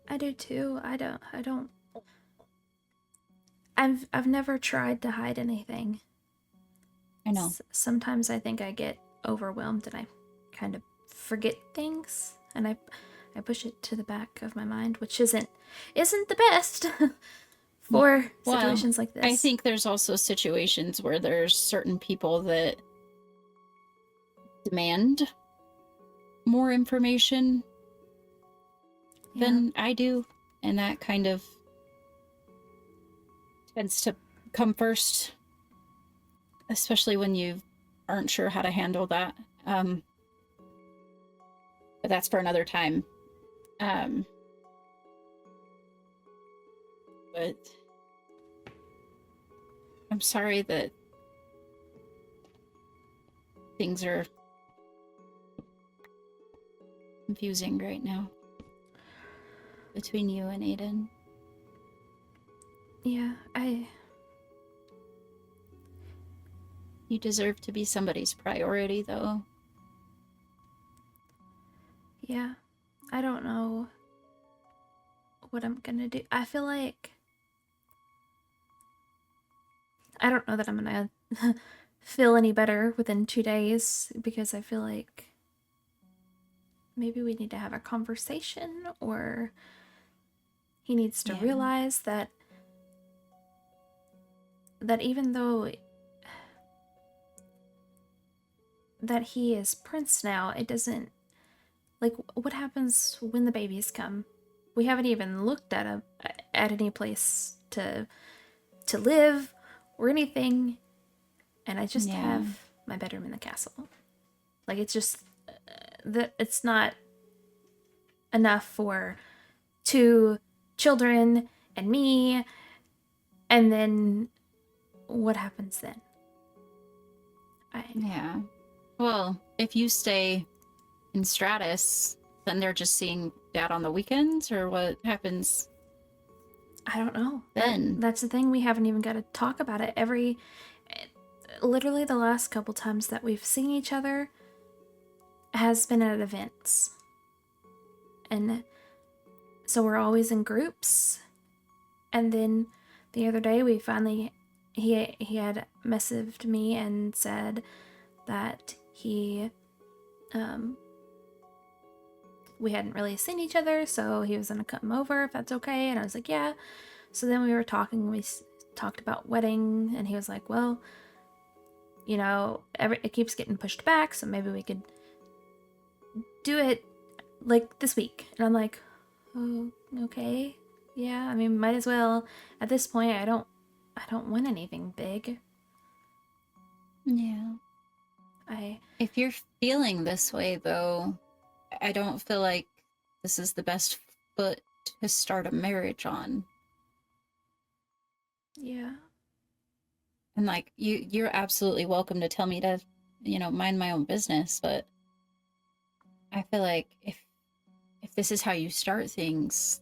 Speaker 1: I do too. I've never tried to hide anything.
Speaker 2: I know.
Speaker 1: Sometimes I think I get overwhelmed and I kind of forget things, and I push it to the back of my mind, which isn't the best for situations like this.
Speaker 2: I think there's also situations where there's certain people that demand more information than I do, and that kind of tends to come first, especially when you aren't sure how to handle that. But that's for another time. But I'm sorry that things are confusing right now between you and Aiden.
Speaker 1: Yeah,
Speaker 2: You deserve to be somebody's priority, though.
Speaker 1: yeah, I don't know what I'm gonna do. I feel like I don't know that I'm gonna feel any better within 2 days, because I feel like maybe we need to have a conversation, or he needs to
Speaker 2: Yeah.
Speaker 1: realize that even though that he is prince now, it doesn't, like, what happens when the babies come? We haven't even looked at any place to live or anything, and I just have my bedroom in the castle. Like, it's just that it's not enough for 2 children and me, and then what happens then?
Speaker 2: Yeah. Well, if you stay in Stratus, then they're just seeing Dad on the weekends, or what happens?
Speaker 1: I don't know.
Speaker 2: Then
Speaker 1: That's the thing. We haven't even got to talk about it. Literally the last couple times that we've seen each other has been at events. And so we're always in groups. And then the other day we finally, he had messaged me and said that we hadn't really seen each other, so he was gonna come over if that's okay. And I was like, yeah. So then we were talking, we talked about wedding, and he was like, well, you know, it keeps getting pushed back, so maybe we could do it like this week. And I'm like, oh, okay, yeah, I mean, might as well. At this point, I don't want anything big.
Speaker 2: yeah. If you're feeling this way, though, I don't feel like this is the best foot to start a marriage on.
Speaker 1: Yeah.
Speaker 2: And like, you're absolutely welcome to tell me to, mind my own business, but I feel like if this is how you start things,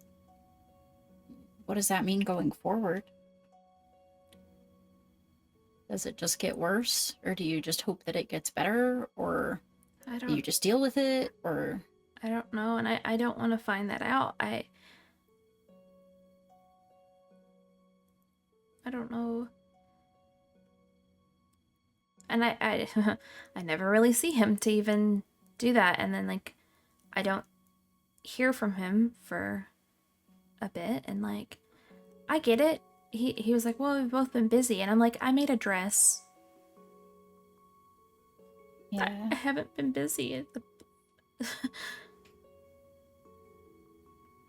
Speaker 2: what does that mean going forward? Does it just get worse, or do you just hope that it gets better, or do you just deal with it, or?
Speaker 1: I don't know, and I don't want to find that out. I don't know. And I I never really see him to even do that, and then like I don't hear from him for a bit, and like I get it. He was like, well, we've both been busy, and I'm like, I made a dress.
Speaker 2: Yeah.
Speaker 1: I haven't been busy.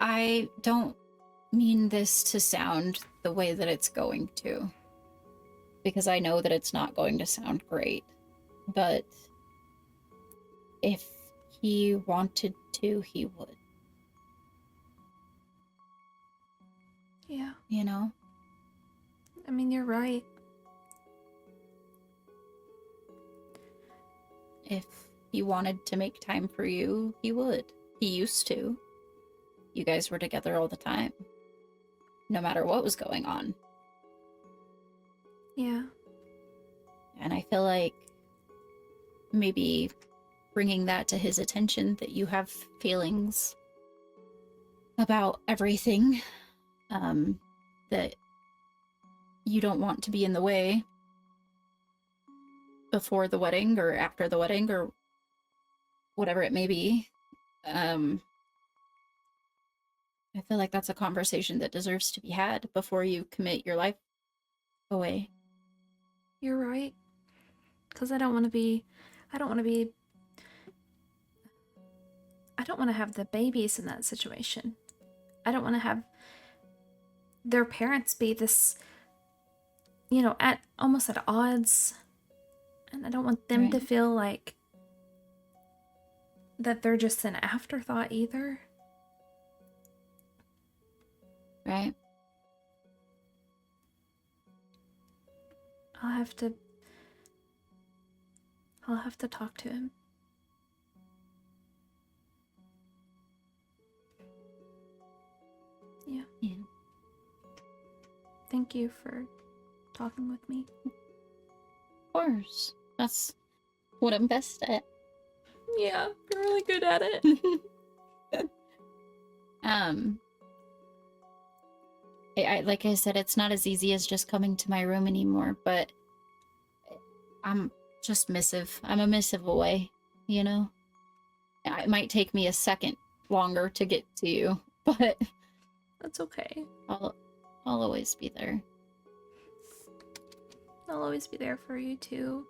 Speaker 2: I don't mean this to sound the way that it's going to, because I know that it's not going to sound great, but if he wanted to, he would.
Speaker 1: Yeah.
Speaker 2: You know?
Speaker 1: I mean, you're right.
Speaker 2: If he wanted to make time for you, he would. He used to. You guys were together all the time, no matter what was going on.
Speaker 1: Yeah.
Speaker 2: And I feel like maybe bringing that to his attention, that you have feelings about everything, that you don't want to be in the way before the wedding or after the wedding or whatever it may be. I feel like that's a conversation that deserves to be had before you commit your life away.
Speaker 1: You're right. Because I don't want to have the babies in that situation. I don't want to have their parents be this, at almost at odds. And I don't want them to feel like that they're just an afterthought either.
Speaker 2: Right.
Speaker 1: I'll have to talk to him. Yeah.
Speaker 2: Yeah.
Speaker 1: Thank you for talking with me.
Speaker 2: Of course. That's what I'm best at.
Speaker 1: Yeah, you're really good at it.
Speaker 2: Like I said, it's not as easy as just coming to my room anymore, but I'm just missive. I'm a missive away, you know? It might take me a second longer to get to you, but
Speaker 1: That's okay.
Speaker 2: I'll always be there.
Speaker 1: I'll always be there for you too.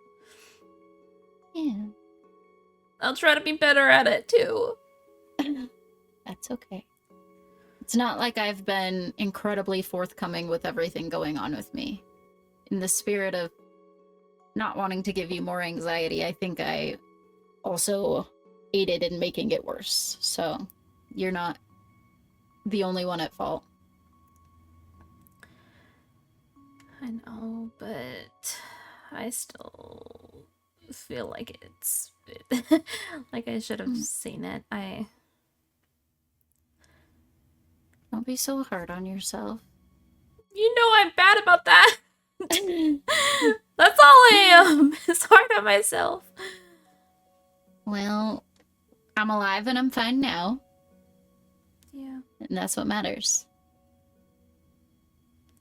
Speaker 2: Yeah.
Speaker 1: I'll try to be better at it too.
Speaker 2: That's okay. It's not like I've been incredibly forthcoming with everything going on with me. In the spirit of not wanting to give you more anxiety, I think I also aided in making it worse. So you're not the only one at fault.
Speaker 1: I know, but I still feel like it's like I should have seen it.
Speaker 2: Don't be so hard on yourself.
Speaker 1: You know I'm bad about that. That's all I am. It's hard on myself.
Speaker 2: Well, I'm alive and I'm fine now,
Speaker 1: Yeah.
Speaker 2: and that's what matters.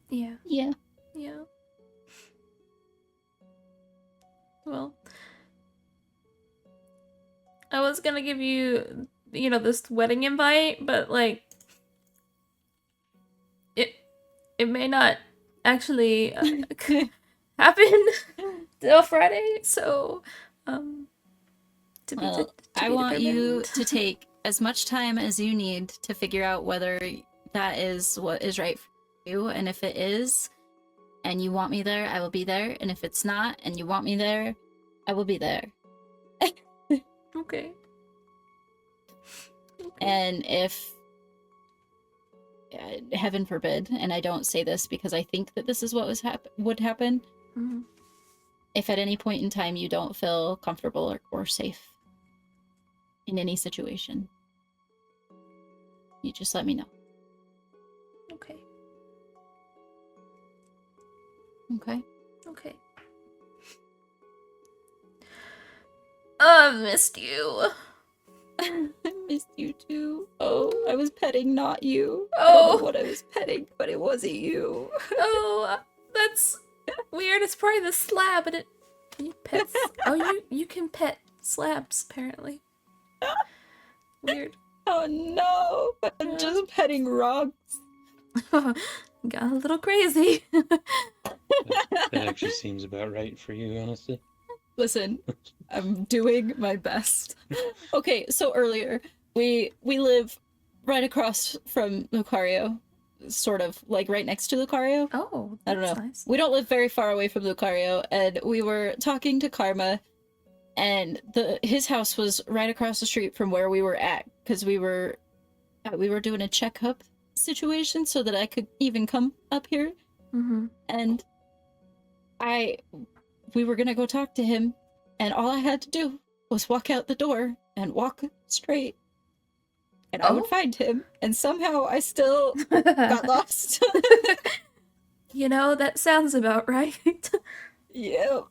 Speaker 1: Yeah.
Speaker 2: Yeah.
Speaker 1: Yeah. Well, I was gonna give you, this wedding invite, but like, it may not actually happen till Friday. So,
Speaker 2: I want you
Speaker 1: determined.
Speaker 2: to take as much time as you need to figure out whether that is what is right for you, and if it is, and you want me there, I will be there, and if it's not, and you want me there, I will be there.
Speaker 1: Okay.
Speaker 2: And if, heaven forbid, and I don't say this because I think that this is what would happen,
Speaker 1: Mhm.
Speaker 2: if at any point in time you don't feel comfortable or safe in any situation, you just let me know.
Speaker 1: Okay.
Speaker 2: Okay?
Speaker 1: Okay. I've missed you.
Speaker 2: I missed you too. Oh, I was petting not you. I
Speaker 1: Oh.
Speaker 2: don't know what I was petting, but it wasn't you.
Speaker 1: Oh, that's weird. It's probably the slab, and you pet. Oh, you can pet slabs apparently. Weird.
Speaker 2: Oh no! I'm just petting rocks.
Speaker 1: Got a little crazy.
Speaker 3: That actually seems about right for you, honestly.
Speaker 2: Listen, I'm doing my best. Okay, so earlier we live right across from Lucario, sort of like right next to Lucario.
Speaker 1: Oh,
Speaker 2: I don't know.
Speaker 1: that's nice.
Speaker 2: We don't live very far away from Lucario, and we were talking to Karma, and his house was right across the street from where we were at, because we were doing a checkup situation so that I could even come up here, and we were gonna go talk to him, and all I had to do was walk out the door and walk straight, and I would find him, and somehow I still got lost.
Speaker 1: That sounds about right.
Speaker 2: Yep.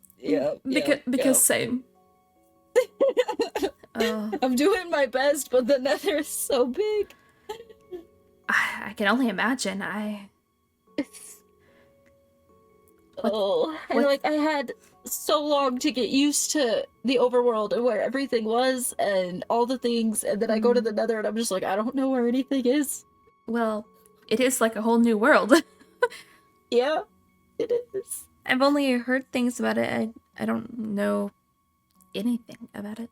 Speaker 1: Because same.
Speaker 2: I'm doing my best, but the nether is so big.
Speaker 1: I can only imagine.
Speaker 2: And like I had so long to get used to the overworld and where everything was and all the things, and then I go to the nether and I'm just like, I don't know where anything is.
Speaker 1: Well, it is like a whole new world.
Speaker 2: Yeah, it is.
Speaker 1: I've only heard things about it. I don't know anything about it.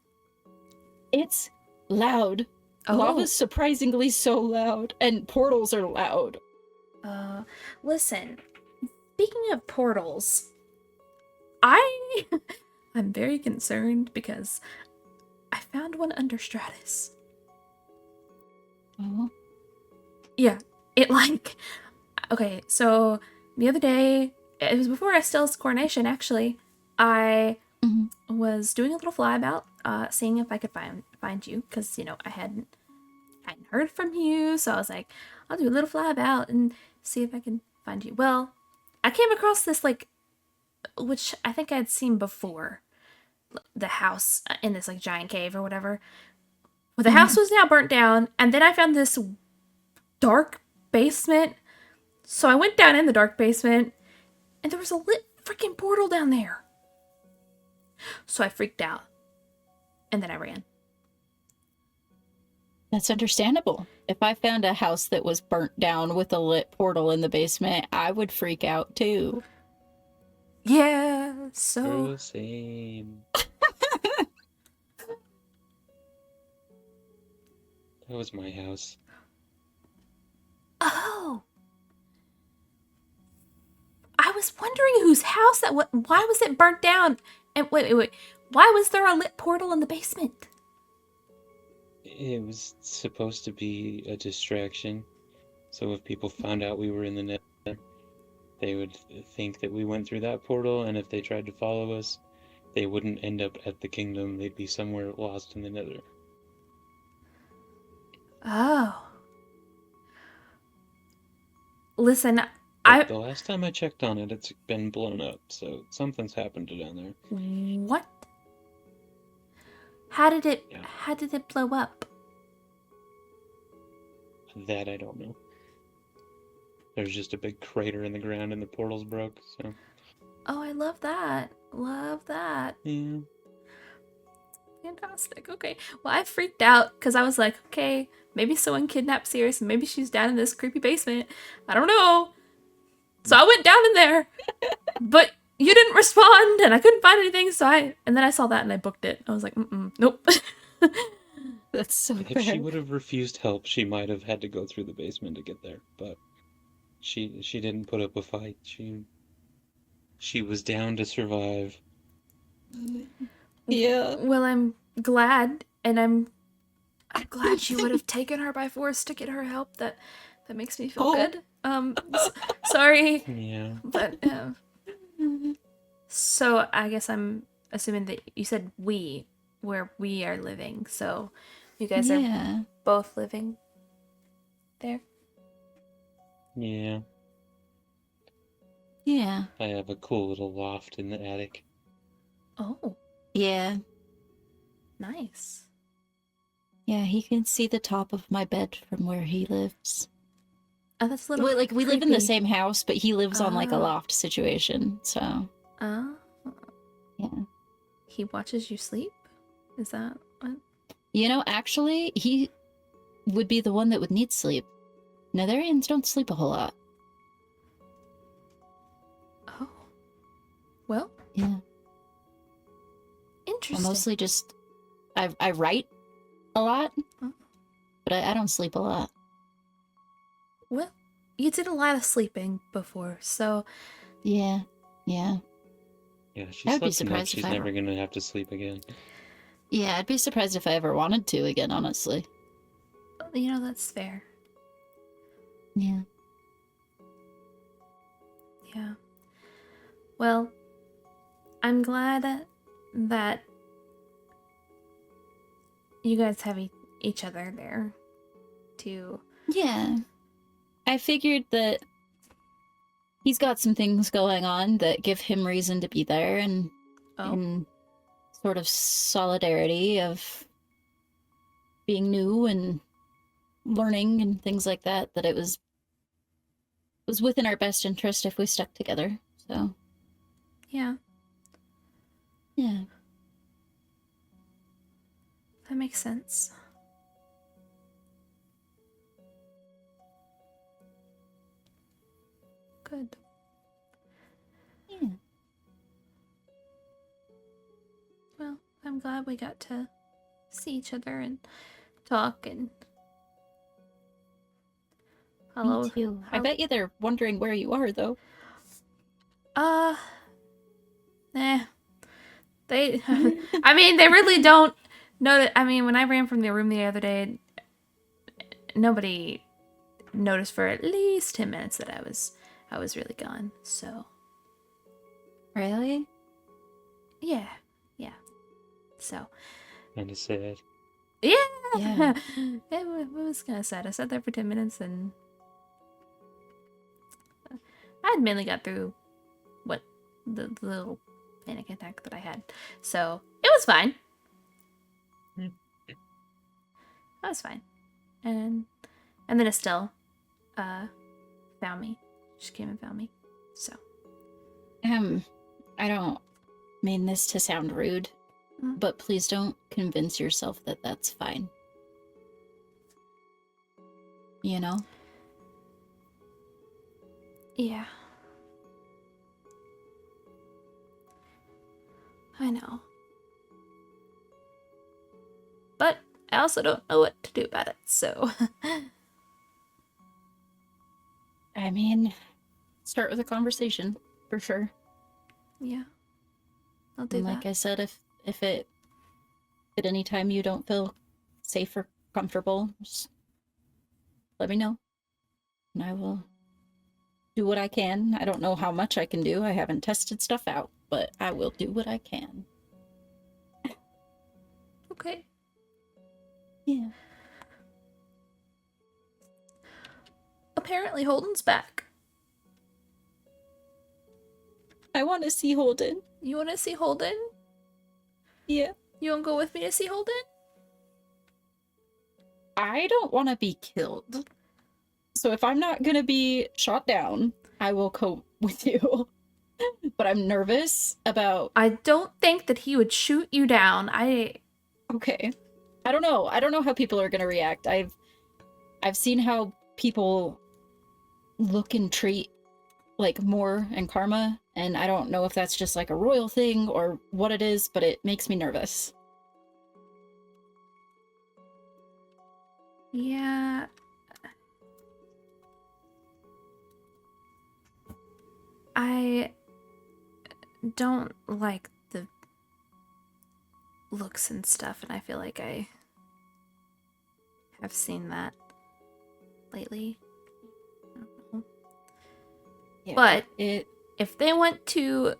Speaker 2: It's loud.
Speaker 1: Oh.
Speaker 2: Lava's surprisingly so loud, and portals are loud.
Speaker 1: Listen. Speaking of portals, I'm very concerned because I found one under Stratus.
Speaker 2: Oh.
Speaker 1: Yeah, okay, so the other day, it was before Estelle's coronation, actually, I was doing a little flyabout, seeing if I could find you, because, I hadn't heard from you, so I was like, I'll do a little flyabout and see if I can find you. Well, I came across this, which I think I'd seen before, the house in this, giant cave or whatever. Well, the house was now burnt down, and then I found this dark basement. So I went down in the dark basement, and there was a lit freaking portal down there. So I freaked out, and then I ran.
Speaker 2: That's understandable. If I found a house that was burnt down with a lit portal in the basement, I would freak out too.
Speaker 1: Yeah,
Speaker 3: We're
Speaker 1: so...
Speaker 3: the same. That was my house.
Speaker 1: Oh! I was wondering whose house that was. Why was it burnt down? And wait. Why was there a lit portal in the basement?
Speaker 3: It was supposed to be a distraction. So if people found out we were in the Nether, they would think that we went through that portal, and if they tried to follow us, they wouldn't end up at the kingdom. They'd be somewhere lost in the Nether.
Speaker 1: Oh. Listen,
Speaker 3: But the last time I checked on it, it's been blown up, so something's happened down there.
Speaker 1: What? How did it blow up?
Speaker 3: That I don't know. There's just a big crater in the ground and the portal's broke, so...
Speaker 1: Oh, I love that. Love that.
Speaker 3: Yeah.
Speaker 1: Fantastic. Okay. Well, I freaked out because I was like, okay, maybe someone kidnapped Cirrus and maybe she's down in this creepy basement. I don't know. So I went down in there. But you didn't respond and I couldn't find anything, and then I saw that and I booked it. I was like, nope.
Speaker 2: That's so
Speaker 3: If
Speaker 2: fair.
Speaker 3: she would have refused help, she might have had to go through the basement to get there, but she didn't put up a fight. She was down to survive.
Speaker 2: Yeah.
Speaker 1: Well, I'm glad, and I'm glad you would have taken her by force to get her help. That makes me feel good. Sorry,
Speaker 3: Yeah.
Speaker 1: but so I guess I'm assuming that you said where we are living. So you guys are both living there.
Speaker 3: Yeah.
Speaker 2: Yeah.
Speaker 3: I have a cool little loft in the attic.
Speaker 1: Oh,
Speaker 2: Yeah.
Speaker 1: nice.
Speaker 2: Yeah, he can see the top of my bed from where he lives.
Speaker 1: Oh, that's a little
Speaker 2: Well, like, we live in the
Speaker 1: creepy.
Speaker 2: same house, but he lives on, like, a
Speaker 1: Ah.
Speaker 2: loft situation, so...
Speaker 1: Oh.
Speaker 2: Yeah.
Speaker 1: He watches you sleep? Is that what?
Speaker 2: You know, actually, he would be the one that would need sleep. Netherians don't sleep a whole lot.
Speaker 1: Oh. Well,
Speaker 2: Yeah.
Speaker 1: interesting.
Speaker 2: I mostly just... I write a lot,
Speaker 1: Oh.
Speaker 2: but I don't sleep a lot.
Speaker 1: Well, you did a lot of sleeping before, so
Speaker 3: Yeah,
Speaker 2: Yeah.
Speaker 3: she
Speaker 2: I would be
Speaker 3: slept enough.
Speaker 2: surprised
Speaker 3: She's
Speaker 2: if I
Speaker 3: never gonna have to sleep again.
Speaker 2: Yeah, I'd be surprised if I ever wanted to again, honestly.
Speaker 1: that's fair.
Speaker 2: Yeah.
Speaker 1: Yeah. Well, I'm glad that you guys have each other there to...
Speaker 2: Yeah. I figured that he's got some things going on that give him reason to be there, and in sort of solidarity of being new and learning and things like that, that it was within our best interest if we stuck together. So,
Speaker 1: Yeah,
Speaker 2: yeah.
Speaker 1: that makes sense. Good.
Speaker 2: Yeah.
Speaker 1: Well, I'm glad we got to see each other and talk and... Hello.
Speaker 2: Me too. I bet you they're wondering where you are, though.
Speaker 1: They... I mean, they really don't know that... I mean, when I ran from the room the other day, nobody noticed for at least 10 minutes that I was really gone, so...
Speaker 2: Really?
Speaker 1: Yeah. So...
Speaker 3: Kinda sad.
Speaker 1: Yeah!
Speaker 2: Yeah.
Speaker 1: It was kind of sad. I sat there for 10 minutes and... I had mainly got through the little panic attack that I had. So, it was fine.
Speaker 3: Mm.
Speaker 1: That was fine. And then Estelle found me. She came and found me. So.
Speaker 2: I don't mean this to sound rude, but please don't convince yourself that that's fine. you know?
Speaker 1: Yeah. I know. But I also don't know what to do about it, so.
Speaker 2: I mean, start with a conversation, for sure.
Speaker 1: Yeah. I'll do
Speaker 2: And like
Speaker 1: that.
Speaker 2: I said, if at any time you don't feel safe or comfortable, just let me know. And I will do what I can. I don't know how much I can do. I haven't tested stuff out, but I will do what I can.
Speaker 1: Okay.
Speaker 2: Yeah.
Speaker 1: Apparently Holden's back.
Speaker 2: I want to see Holden.
Speaker 1: You want to see Holden?
Speaker 2: Yeah.
Speaker 1: You want to go with me to see Holden?
Speaker 2: I don't want to be killed. So if I'm not gonna be shot down, I will go with you. But I'm nervous about...
Speaker 1: I don't think that he would shoot you down.
Speaker 2: Okay. I don't know. I don't know how people are gonna react. I've seen how people look and treat like Moore and Karma, and I don't know if that's just like a royal thing or what it is, but it makes me nervous.
Speaker 1: Yeah. I don't like the looks and stuff, and I feel like I have seen that lately. I don't know.
Speaker 2: Yeah,
Speaker 1: But if they want to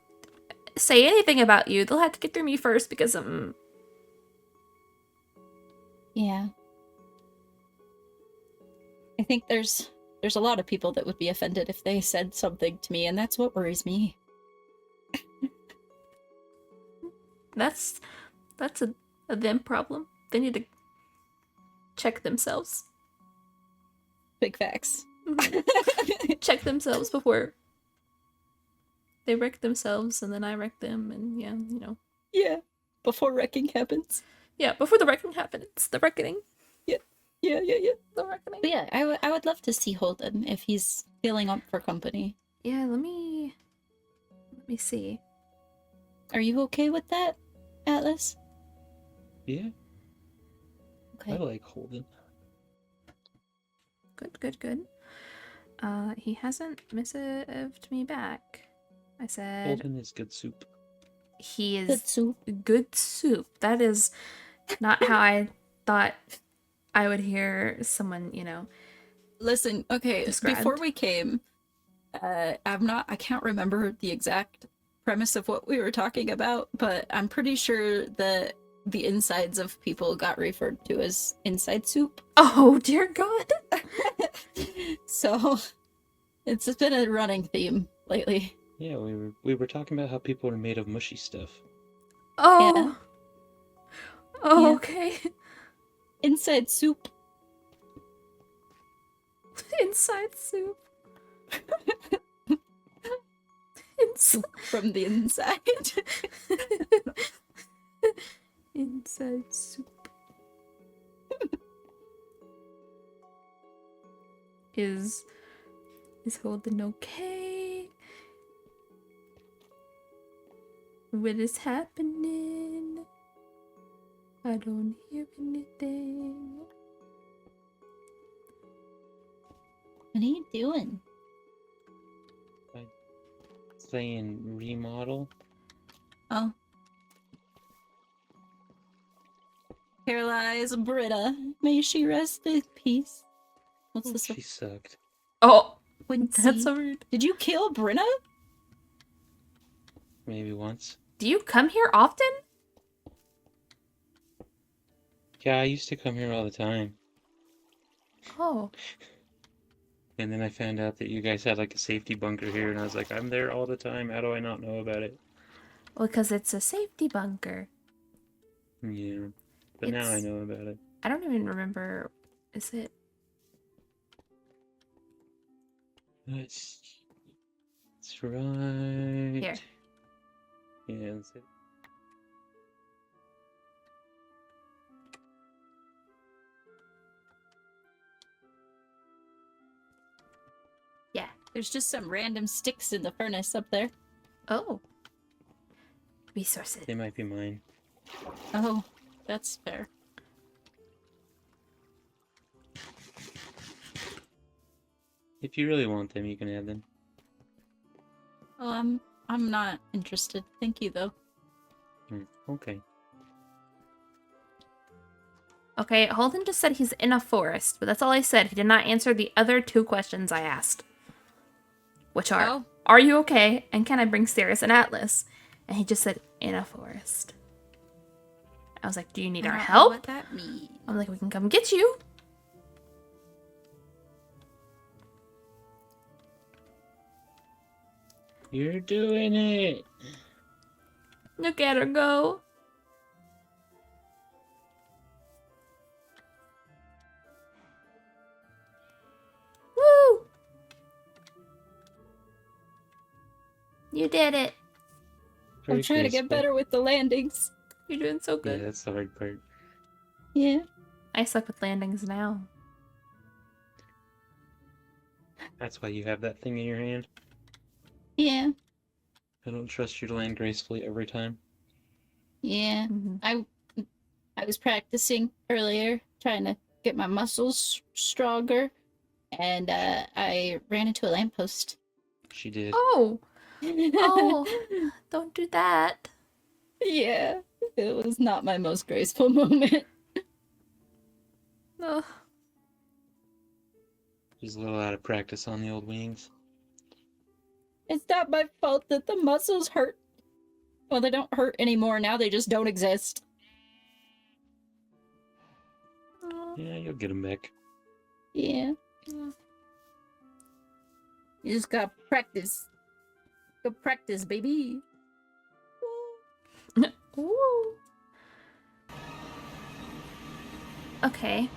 Speaker 1: say anything about you, they'll have to get through me first because
Speaker 2: yeah. I think there's a lot of people that would be offended if they said something to me, and that's what worries me.
Speaker 1: that's a them problem. They need to check themselves.
Speaker 2: Big facts.
Speaker 1: Check themselves before they wreck themselves, and then I wreck them, and yeah, you know.
Speaker 2: Yeah, before wrecking happens.
Speaker 1: Yeah, before the wrecking happens. The reckoning.
Speaker 2: Yeah.
Speaker 1: The reckoning.
Speaker 2: But yeah, I would love to see Holden if he's feeling up for company.
Speaker 1: Yeah, let me see.
Speaker 2: Are you okay with that, Atlas?
Speaker 3: Yeah,
Speaker 2: Okay.
Speaker 3: I like Holden.
Speaker 1: Good. He hasn't messaged me back. I said
Speaker 3: Holden is good soup.
Speaker 1: he is
Speaker 2: Good soup.
Speaker 1: good soup. That is not how I thought I would hear someone, you know.
Speaker 2: Listen, okay,
Speaker 1: Described.
Speaker 2: before we came, I can't remember the exact premise of what we were talking about, but I'm pretty sure that the insides of people got referred to as inside soup.
Speaker 1: Oh dear God.
Speaker 2: So it's been a running theme lately.
Speaker 3: Yeah, we were talking about how people are made of mushy stuff.
Speaker 1: Oh.
Speaker 2: Yeah.
Speaker 1: Oh,
Speaker 2: Yeah.
Speaker 1: okay.
Speaker 2: Inside soup.
Speaker 1: Inside soup.
Speaker 2: Soup from the inside.
Speaker 1: Inside soup. Is Holden okay? What is happening? I don't hear anything.
Speaker 2: What are you doing?
Speaker 3: Saying remodel.
Speaker 2: Oh. Paralyze Britta. May she rest in peace. What's this?
Speaker 3: She sucked.
Speaker 1: Oh,
Speaker 2: Quincy.
Speaker 1: that's so rude.
Speaker 2: Did you kill Brenna?
Speaker 3: Maybe once.
Speaker 1: Do you come here often?
Speaker 3: Yeah, I used to come here all the time.
Speaker 1: Oh.
Speaker 3: And then I found out that you guys had like a safety bunker here, and I was like, I'm there all the time. How do I not know about it?
Speaker 1: Well, because it's a safety bunker.
Speaker 3: Yeah. But now I know about it.
Speaker 1: I don't even remember. Is it?
Speaker 3: That's right.
Speaker 1: Here.
Speaker 3: Yeah, that's it.
Speaker 2: There's just some random sticks in the furnace up there.
Speaker 1: Oh. Resources.
Speaker 3: They might be mine.
Speaker 2: Oh, that's fair.
Speaker 3: If you really want them, you can have them.
Speaker 2: Well, I'm not interested. Thank you, though.
Speaker 3: Okay.
Speaker 1: Okay, Holden just said he's in a forest, but that's all I said. He did not answer the other 2 questions I asked. Which are,
Speaker 2: Oh.
Speaker 1: are you okay? And can I bring Cirrus and Atlas? And he just said, in a forest. I was like, do you need
Speaker 2: I
Speaker 1: our
Speaker 2: don't know
Speaker 1: help?
Speaker 2: what that means.
Speaker 1: I'm like, we can come get you.
Speaker 3: You're doing it!
Speaker 1: Look at her go. Woo! You did it.
Speaker 2: I'm
Speaker 3: Very
Speaker 2: trying to get
Speaker 3: graceful.
Speaker 2: better with the landings.
Speaker 1: You're doing so
Speaker 3: Yeah,
Speaker 1: good.
Speaker 3: that's the hard part.
Speaker 2: Yeah.
Speaker 1: I suck with landings now.
Speaker 3: That's why you have that thing in your hand.
Speaker 2: Yeah.
Speaker 3: I don't trust you to land gracefully every time.
Speaker 2: Yeah.
Speaker 1: Mhm.
Speaker 2: I was practicing earlier, trying to get my muscles stronger, and I ran into a lamppost.
Speaker 3: She did.
Speaker 1: Oh, Oh. don't do that.
Speaker 2: Yeah, it was not my most graceful moment.
Speaker 1: Ugh.
Speaker 3: She's a little out of practice on the old wings.
Speaker 2: It's not my fault that the muscles hurt. Well, they don't hurt anymore now, they just don't exist.
Speaker 3: Yeah, you'll get them back.
Speaker 2: Yeah.
Speaker 1: Yeah.
Speaker 2: You just gotta practice. Go practice, baby.
Speaker 1: Ooh. Okay.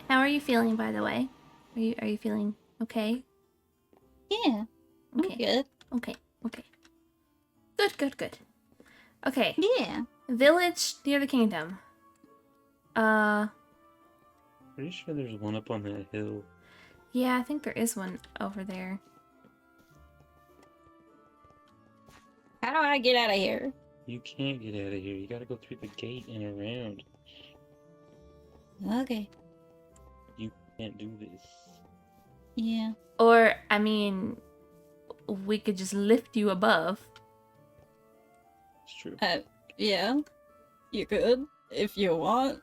Speaker 1: How are you feeling, by the way? Are you feeling okay?
Speaker 2: Yeah. I'm
Speaker 1: Okay.
Speaker 2: good.
Speaker 1: Okay. Okay. Good. Good. Good. Okay.
Speaker 2: Yeah.
Speaker 1: Village near the kingdom.
Speaker 3: Pretty sure there's one up on that hill.
Speaker 1: Yeah, I think there is one over there.
Speaker 2: How do I get out of here?
Speaker 3: You can't get out of here. You gotta go through the gate and around.
Speaker 2: Okay.
Speaker 3: You can't do this.
Speaker 2: Yeah.
Speaker 1: Or, I mean, we could just lift you above.
Speaker 3: It's true.
Speaker 2: Yeah. You could, if you want.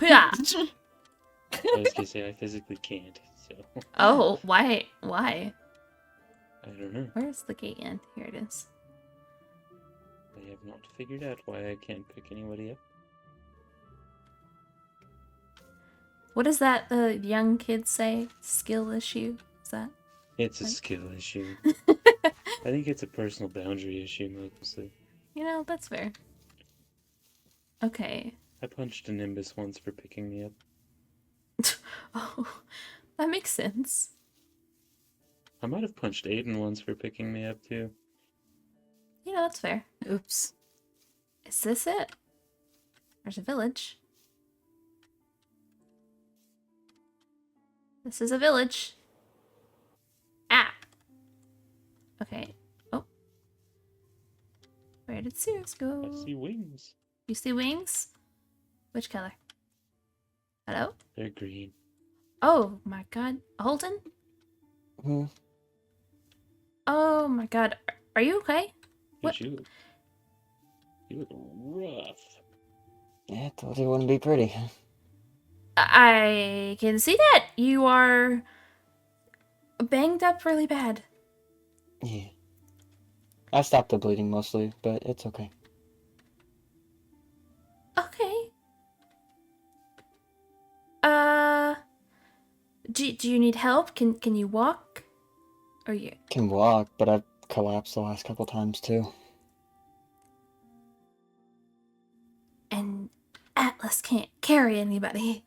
Speaker 1: Yeah.
Speaker 3: I was gonna say I physically can't, so
Speaker 1: Oh, why? Why?
Speaker 3: I don't know.
Speaker 1: Where's the gate end? Here it is.
Speaker 3: I have not figured out why I can't pick anybody up.
Speaker 1: What does that the young kids say? Skill issue? Is that?
Speaker 3: It's a
Speaker 1: Like-
Speaker 3: skill issue. I think it's a personal boundary issue mostly.
Speaker 1: You know, that's fair. Okay.
Speaker 3: I punched a Nimbus once for picking me up.
Speaker 1: Oh, that makes sense.
Speaker 3: I might have punched Aiden once for picking me up too.
Speaker 1: You know, that's fair.
Speaker 2: Oops.
Speaker 1: Is this it? There's a village. This is a village. Ah. Okay. Oh. Where did Cirrus go?
Speaker 3: I see wings.
Speaker 1: You see wings? Which color? Hello?
Speaker 3: They're green.
Speaker 1: Oh my god. Holden?
Speaker 4: Hmm.
Speaker 1: Oh my god. Are you okay? What?
Speaker 3: Dude, you look rough.
Speaker 4: Yeah, I told you it wouldn't be pretty.
Speaker 1: I can see that. You are banged up really bad.
Speaker 4: Yeah. I stopped the bleeding mostly, but it's okay.
Speaker 1: Okay. Do you need help? Can you walk? Or you?
Speaker 4: Can walk, but I've collapsed the last couple times too.
Speaker 1: And Atlas can't carry anybody.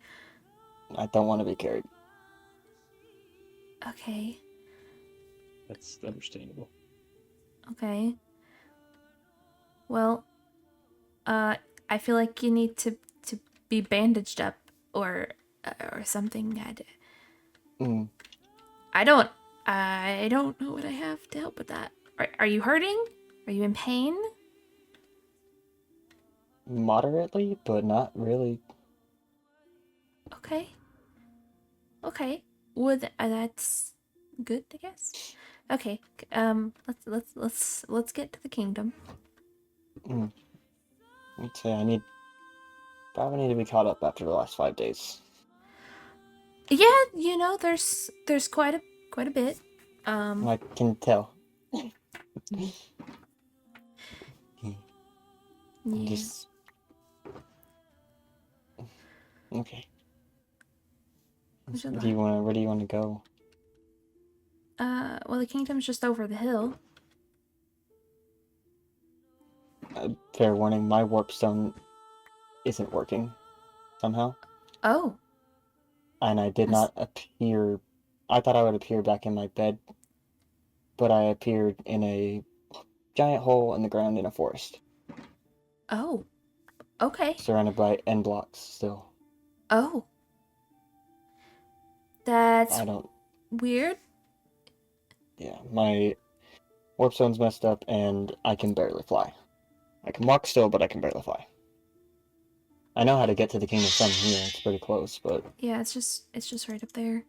Speaker 4: I don't want to be carried.
Speaker 1: Okay.
Speaker 3: That's understandable.
Speaker 1: Okay. Well, I feel like you need to be bandaged up or something. I don't know what I have to help with that. Are you hurting? Are you in pain?
Speaker 4: Moderately, but not really.
Speaker 1: Okay. Okay. Well, that's good, I guess. Okay. Let's get to the kingdom.
Speaker 4: I'd say probably need to be caught up after the last 5 days.
Speaker 1: Yeah, you know, there's quite a bit.
Speaker 4: I can tell.
Speaker 1: Yeah.
Speaker 4: Just okay.
Speaker 1: There's a
Speaker 4: Where
Speaker 1: lot.
Speaker 4: do you want to go?
Speaker 1: Well, the kingdom's just over the hill.
Speaker 4: Fair warning, my warp stone isn't working somehow,
Speaker 1: Oh.
Speaker 4: and I did not appear. I thought I would appear back in my bed, but I appeared in a giant hole in the ground in a forest,
Speaker 1: Oh. Okay.
Speaker 4: surrounded by end blocks. Still,
Speaker 1: Oh. That's
Speaker 4: I don't.
Speaker 1: weird.
Speaker 4: Yeah, my warp stone's messed up, and I can barely fly. I can walk still, but I can barely fly. I know how to get to the Kingdom from here. It's pretty close, but
Speaker 1: Yeah, it's just right up there.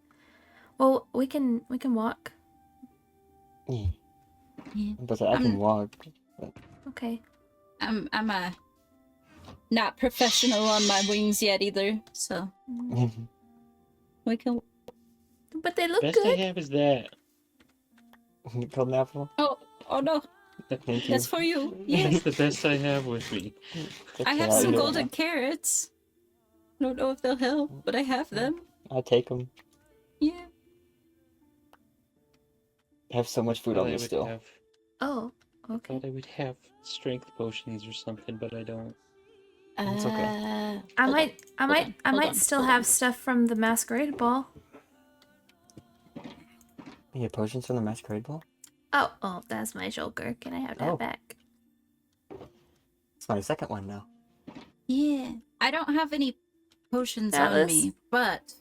Speaker 1: Well, we can walk.
Speaker 4: yeah.
Speaker 2: Yeah.
Speaker 4: But I can walk.
Speaker 1: Okay.
Speaker 2: I'm not professional on my wings yet either, so we can.
Speaker 1: But they look
Speaker 3: Best I
Speaker 1: good.
Speaker 3: have is that.
Speaker 4: Golden apple.
Speaker 2: Oh no,
Speaker 4: Thank you.
Speaker 2: that's for you. Yeah,
Speaker 3: That's the best I have with me.
Speaker 2: I have
Speaker 4: alright,
Speaker 2: some
Speaker 4: yeah.
Speaker 2: golden carrots. I don't know if they'll help, but I have them.
Speaker 4: I take them.
Speaker 2: Yeah.
Speaker 4: I have so much food on me still.
Speaker 1: Oh.
Speaker 3: I
Speaker 1: Okay.
Speaker 3: thought I would have strength potions or something, but I don't.
Speaker 4: It's okay.
Speaker 1: I might still have stuff from the masquerade ball.
Speaker 4: You get potions from the masquerade ball?
Speaker 1: Oh, that's my joker. Can I have that
Speaker 4: Oh.
Speaker 1: back?
Speaker 4: It's my second one now.
Speaker 2: Yeah. I don't have any potions on
Speaker 1: Atlas?
Speaker 2: me, but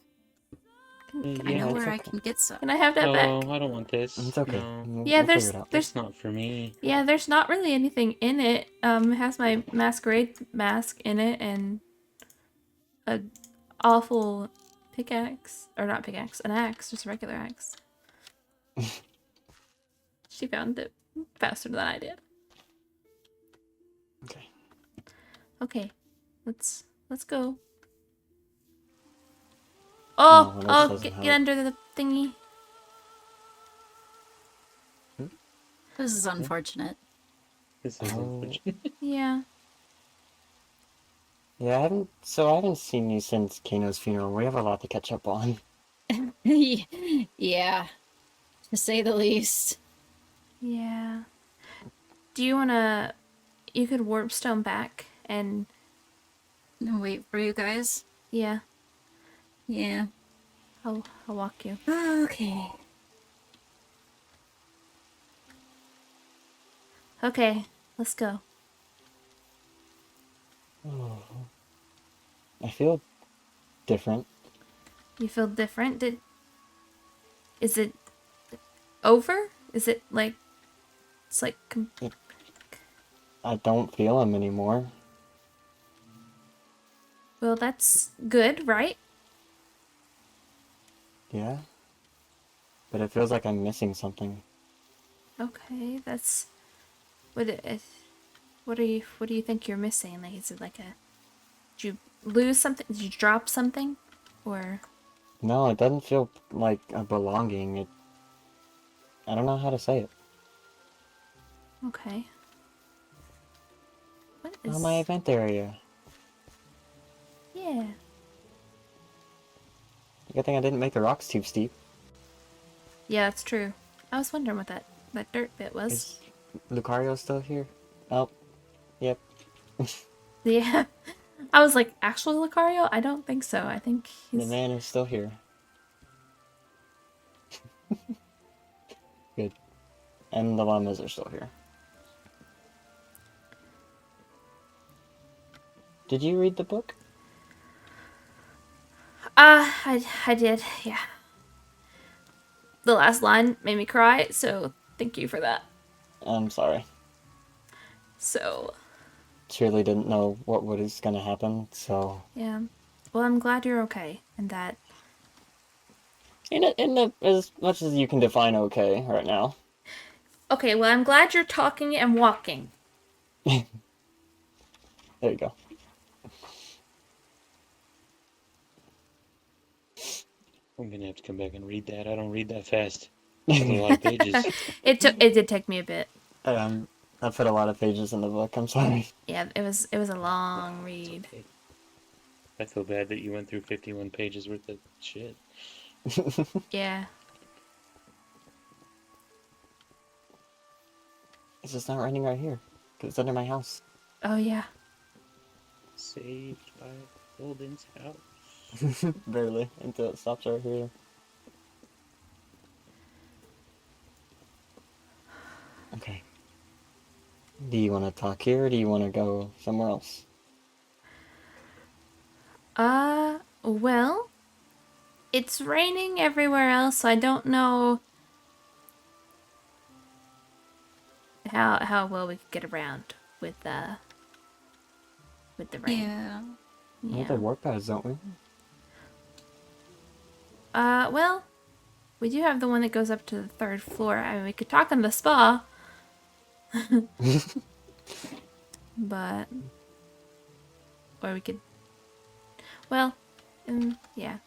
Speaker 1: Can
Speaker 2: I
Speaker 1: I
Speaker 2: know
Speaker 1: have
Speaker 4: it's
Speaker 2: where I
Speaker 4: okay.
Speaker 2: can get some.
Speaker 1: Can I have that back?
Speaker 3: No, I don't want this.
Speaker 4: It's okay.
Speaker 3: No,
Speaker 1: Yeah,
Speaker 4: we'll figure it out.
Speaker 1: there's
Speaker 3: that's not for me.
Speaker 1: yeah, there's not really anything in it. It has my masquerade mask in it and a awful pickaxe, or not pickaxe, an axe, just a regular axe. She found it faster than I did.
Speaker 4: Okay.
Speaker 1: Okay, let's go.
Speaker 4: No, this
Speaker 1: Oh,
Speaker 4: doesn't
Speaker 1: get
Speaker 4: help.
Speaker 1: under the thingy.
Speaker 2: This is unfortunate.
Speaker 3: This is
Speaker 4: Oh.
Speaker 3: unfortunate.
Speaker 1: Yeah.
Speaker 4: Yeah, I haven't seen you since Kano's funeral. We have a lot to catch up on.
Speaker 2: Yeah, to say the least.
Speaker 1: Yeah. Do you wanna... You could warp stone back and...
Speaker 2: Wait for you guys.
Speaker 1: Yeah,
Speaker 2: Yeah.
Speaker 1: I'll walk you.
Speaker 2: Okay.
Speaker 1: Okay, let's go.
Speaker 4: I feel different.
Speaker 1: You feel different? Is it over? Is it like... It's like...
Speaker 4: I don't feel him anymore.
Speaker 1: Well, that's good, right?
Speaker 4: Yeah. But it feels like I'm missing something.
Speaker 1: Okay, that's... What do you think you're missing? Like, is it like a... Did you lose something? Did you drop something? Or...
Speaker 4: No, it doesn't feel like a belonging. I don't know how to say it.
Speaker 1: Okay. What is...
Speaker 4: Oh, my event area.
Speaker 1: Yeah.
Speaker 4: Good thing I didn't make the rocks too steep.
Speaker 1: Yeah, that's true. I was wondering what that dirt bit was.
Speaker 4: Is Lucario still here? Oh, yep.
Speaker 1: Yeah. I was like, actual Lucario? I don't think so. I think
Speaker 4: The
Speaker 1: he's...
Speaker 4: man is still here. Good. And the llamas are still here. Did you read the book?
Speaker 1: I did, yeah. the last line made me cry, so thank you for that.
Speaker 4: I'm sorry.
Speaker 1: So,
Speaker 4: Truly didn't know what was gonna happen, so...
Speaker 1: yeah. Well, I'm glad you're okay, and that...
Speaker 4: As much as you can define okay right now.
Speaker 1: Okay, well, I'm glad you're talking and walking.
Speaker 4: There you go.
Speaker 3: I'm gonna have to come back and read that. I don't read that fast. That's a lot of pages.
Speaker 1: It did take me a bit.
Speaker 4: I put a lot of pages in the book, I'm sorry.
Speaker 1: Yeah, it was a long read.
Speaker 3: Okay. I feel bad that you went through 51 pages worth of shit.
Speaker 1: Yeah.
Speaker 4: It's just not raining right here, because it's under my house.
Speaker 1: Oh yeah.
Speaker 3: Saved by Holden's house.
Speaker 4: Barely, until it stops right here. Okay. Do you want to talk here, or do you want to go somewhere else?
Speaker 1: Well, it's raining everywhere else, so I don't know how well we could get around with the rain.
Speaker 2: Yeah.
Speaker 4: We have the warp pads, don't we?
Speaker 1: Well, we do have the one that goes up to the 3rd floor. I mean, we could talk in the spa. But or we could well, yeah.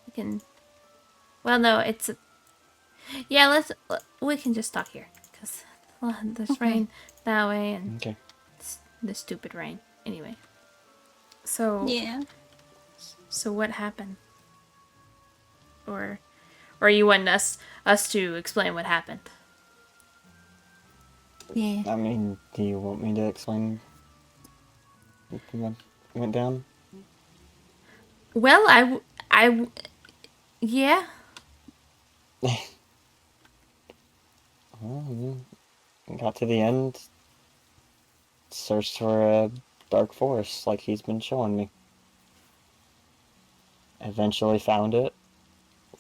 Speaker 1: We can well, no, it's yeah, we can just talk here cuz there's
Speaker 2: Okay.
Speaker 1: rain that way and
Speaker 4: Okay.
Speaker 1: the stupid rain. Anyway. So
Speaker 2: Yeah.
Speaker 1: So what happened? Or you want us to explain what happened?
Speaker 2: Yeah.
Speaker 4: I mean, do you want me to explain what went down?
Speaker 1: Well, yeah.
Speaker 4: Well, we got to the end, searched for a dark forest like he's been showing me. Eventually found it,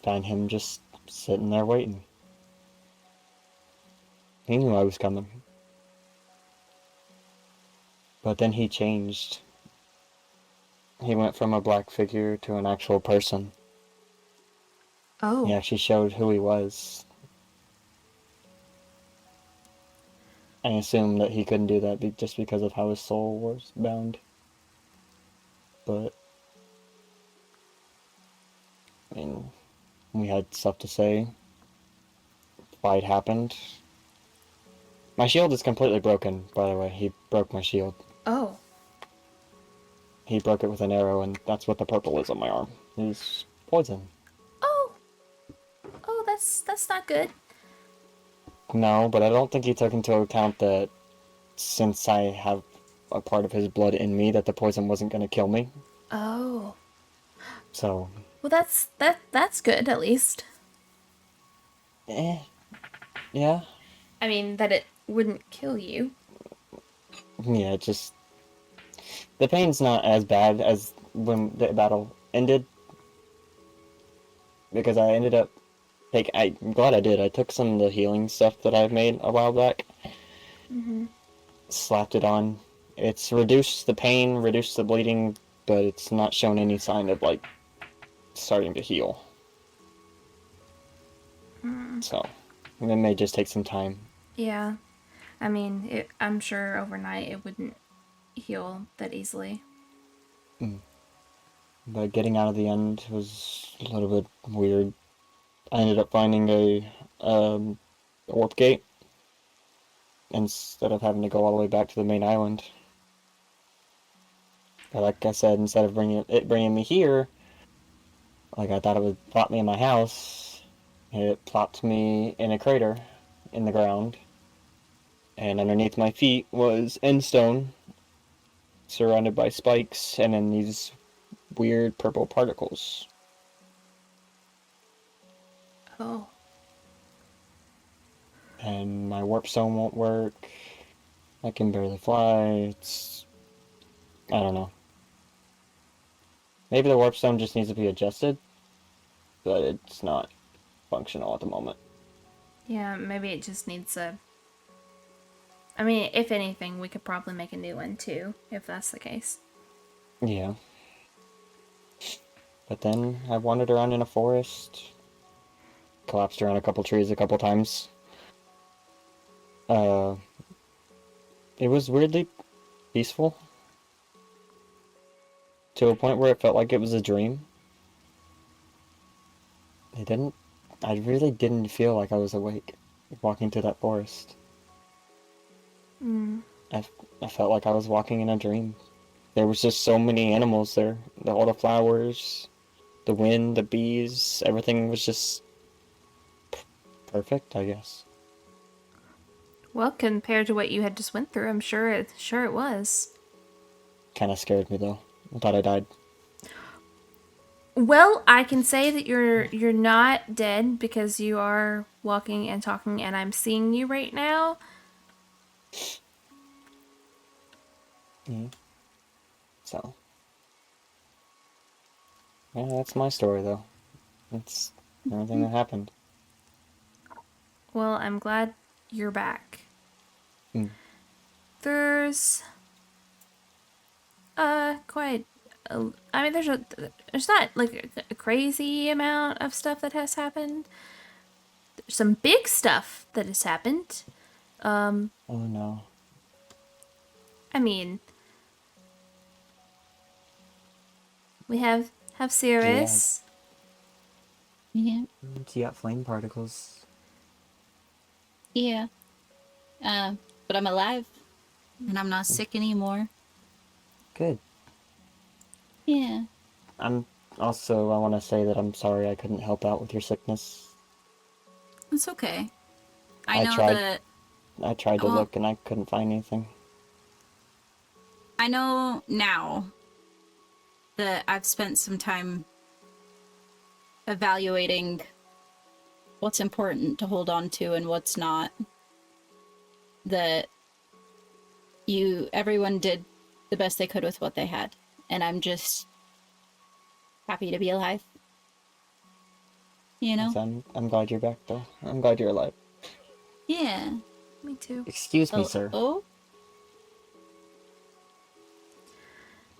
Speaker 4: found him just sitting there waiting. He knew I was coming. But then he changed. He went from a black figure to an actual person.
Speaker 1: Oh.
Speaker 4: He actually showed who he was. I assumed that he couldn't do that just because of how his soul was bound. But, I mean, we had stuff to say. Fight happened. My shield is completely broken, by the way. He broke my shield.
Speaker 1: Oh.
Speaker 4: He broke it with an arrow, and that's what the purple is on my arm. It's poison.
Speaker 1: Oh. Oh, that's not good.
Speaker 4: No, but I don't think he took into account that since I have a part of his blood in me, that the poison wasn't going to kill me.
Speaker 1: Oh.
Speaker 4: So,
Speaker 1: Well, that's good at least.
Speaker 4: yeah.
Speaker 1: I mean, that it wouldn't kill you.
Speaker 4: Yeah, just... The pain's not as bad as when the battle ended. Because I ended up... I'm glad I did. I took some of the healing stuff that I've made a while back.
Speaker 1: Mm-hmm.
Speaker 4: Slapped it on. It's reduced the pain, reduced the bleeding, but it's not shown any sign of, like, starting to heal. So, it may just take some time.
Speaker 1: Yeah. I mean, I'm sure overnight it wouldn't heal that easily.
Speaker 4: But getting out of the end was a little bit weird. I ended up finding a warp gate instead of having to go all the way back to the main island. But like I said, instead of bringing me here, like I thought it would plop me in my house, it plopped me in a crater in the ground. And underneath my feet was end stone, surrounded by spikes, and then these weird purple particles.
Speaker 1: Oh.
Speaker 4: And my warp stone won't work. I can barely fly. I don't know. Maybe the warp stone just needs to be adjusted, but it's not functional at the moment.
Speaker 1: Yeah, maybe it just needs a... I mean, if anything, we could probably make a new one too, if that's the case.
Speaker 4: Yeah. But then I wandered around in a forest, collapsed around a couple trees a couple times. It was weirdly peaceful to a point where it felt like it was a dream. I really didn't feel like I was awake walking through that forest.
Speaker 1: Mm.
Speaker 4: I felt like I was walking in a dream. There was just so many animals there. All the flowers, the wind, the bees, everything was just perfect, I guess.
Speaker 1: Well, compared to what you had just went through, I'm sure it was.
Speaker 4: Kind of scared me though. I thought I died.
Speaker 1: Well, I can say that you're not dead because you are walking and talking, and I'm seeing you right now.
Speaker 4: So, yeah, that's my story though. That's everything that happened.
Speaker 1: Well, I'm glad you're back.
Speaker 4: Mm.
Speaker 1: There's quite I mean there's not like a crazy amount of stuff that has happened. There's some big stuff that has happened.
Speaker 4: Oh no.
Speaker 1: I mean, we have Cirrus.
Speaker 2: Yeah.
Speaker 4: You got flame particles.
Speaker 2: Yeah. But I'm alive. And I'm not sick anymore.
Speaker 4: Good.
Speaker 2: Yeah.
Speaker 4: I want to say that I'm sorry I couldn't help out with your sickness.
Speaker 2: It's okay.
Speaker 4: I
Speaker 2: know
Speaker 4: tried.
Speaker 2: that...
Speaker 4: I tried to
Speaker 2: Well,
Speaker 4: look and I couldn't find anything.
Speaker 2: I know now that I've spent some time evaluating what's important to hold on to and what's not. That everyone did the best they could with what they had. And I'm just happy to be alive. You know?
Speaker 4: So I'm glad you're back though. I'm glad you're alive.
Speaker 2: Yeah.
Speaker 1: Me too.
Speaker 4: Excuse me, sir.
Speaker 2: Oh?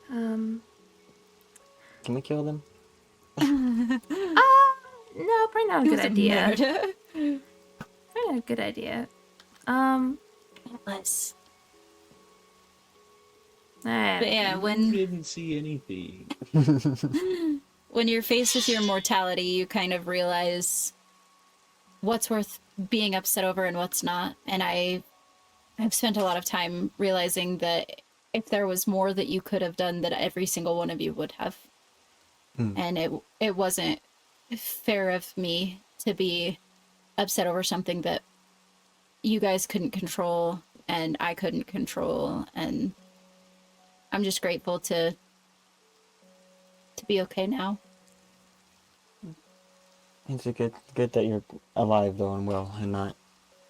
Speaker 4: Can we kill them?
Speaker 1: No, probably not a good idea.
Speaker 2: Murder.
Speaker 1: Probably not a good idea.
Speaker 2: It was. But yeah,
Speaker 3: You
Speaker 2: when
Speaker 3: didn't see anything.
Speaker 2: when you're faced with your mortality, you kind of realize what's worth being upset over and what's not. And I've spent a lot of time realizing that if there was more that you could have done, that every single one of you would have. And it wasn't fair of me to be upset over something that you guys couldn't control and I couldn't control, and I'm just grateful to be okay now.
Speaker 4: It's good that you're alive though and well and not,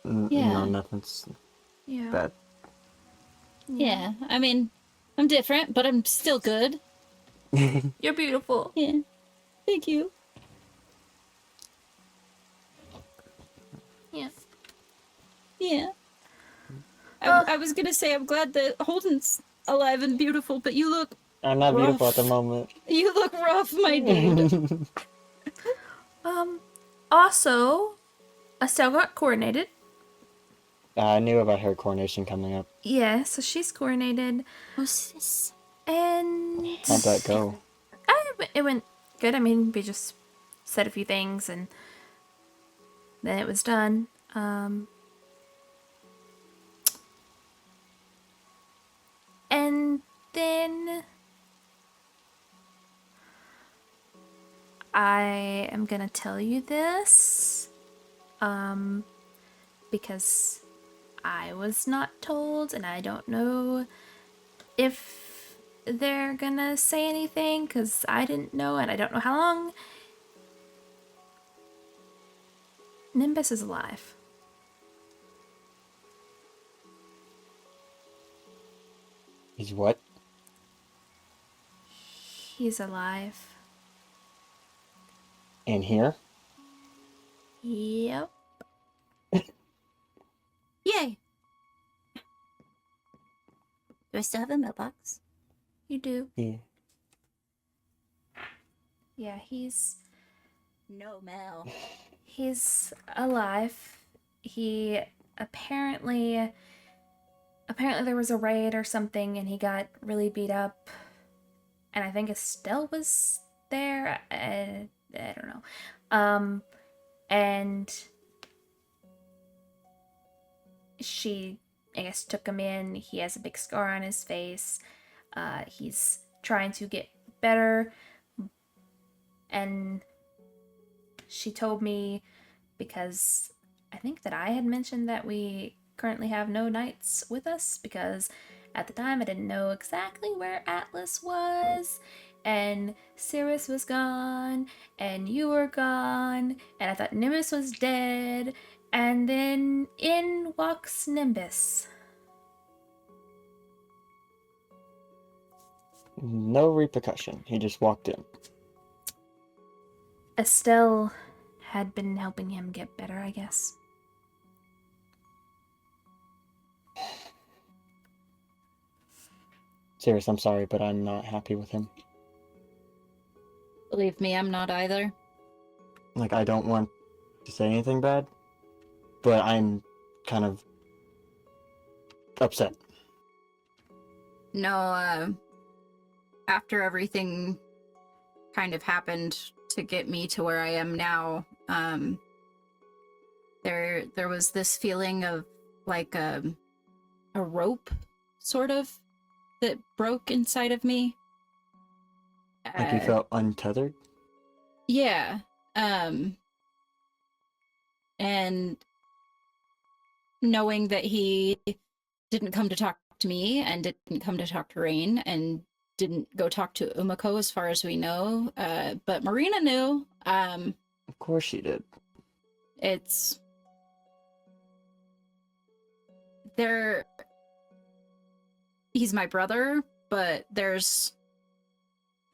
Speaker 2: Yeah.
Speaker 4: nothing's
Speaker 1: Yeah.
Speaker 4: bad.
Speaker 2: Yeah, I mean, I'm different, but I'm still good.
Speaker 1: You're beautiful.
Speaker 2: Yeah, thank you.
Speaker 1: Yeah.
Speaker 2: Yeah. I was gonna say I'm glad that Holden's alive and beautiful, but you look
Speaker 4: I'm not
Speaker 2: rough.
Speaker 4: beautiful at the moment.
Speaker 2: You look rough, my dude.
Speaker 1: Also, Estelle got coronated.
Speaker 4: I knew about her coronation coming up.
Speaker 1: Yeah, so she's coronated.
Speaker 2: What's this?
Speaker 1: And
Speaker 4: How'd that go?
Speaker 1: it went good. I mean, we just said a few things and then it was done. And then I am gonna tell you this because I was not told and I don't know if they're gonna say anything because I didn't know and I don't know how long. Nimbus is alive.
Speaker 4: He's what?
Speaker 1: He's alive.
Speaker 4: In here?
Speaker 1: Yep.
Speaker 2: Yay! Do I still have a mailbox?
Speaker 1: You do.
Speaker 4: Yeah.
Speaker 1: Yeah, he's
Speaker 2: No mail.
Speaker 1: alive. He apparently there was a raid or something and he got really beat up. And I think Estelle was there. I don't know. And she, I guess, took him in. He has a big scar on his face. He's trying to get better. And she told me, because I think that I had mentioned that we currently have no knights with us, because at the time I didn't know exactly where Atlas was, and Cirrus was gone, and you were gone, and I thought Nimbus was dead, and then in walks Nimbus.
Speaker 4: No repercussion. He just walked in.
Speaker 1: Estelle had been helping him get better, I guess.
Speaker 4: Serious, I'm sorry, but I'm not happy with him.
Speaker 2: Believe me, I'm not either.
Speaker 4: Like, I don't want to say anything bad, but I'm kind of upset.
Speaker 2: No, after everything kind of happened to get me to where I am now, there was this feeling of like a rope, sort of, that broke inside of me.
Speaker 4: Like, you felt untethered?
Speaker 2: Yeah. And knowing that he didn't come to talk to me and didn't come to talk to Rayne and didn't go talk to Umiko as far as we know, but Marina knew.
Speaker 4: Of course she did.
Speaker 2: It's he's my brother, but there's,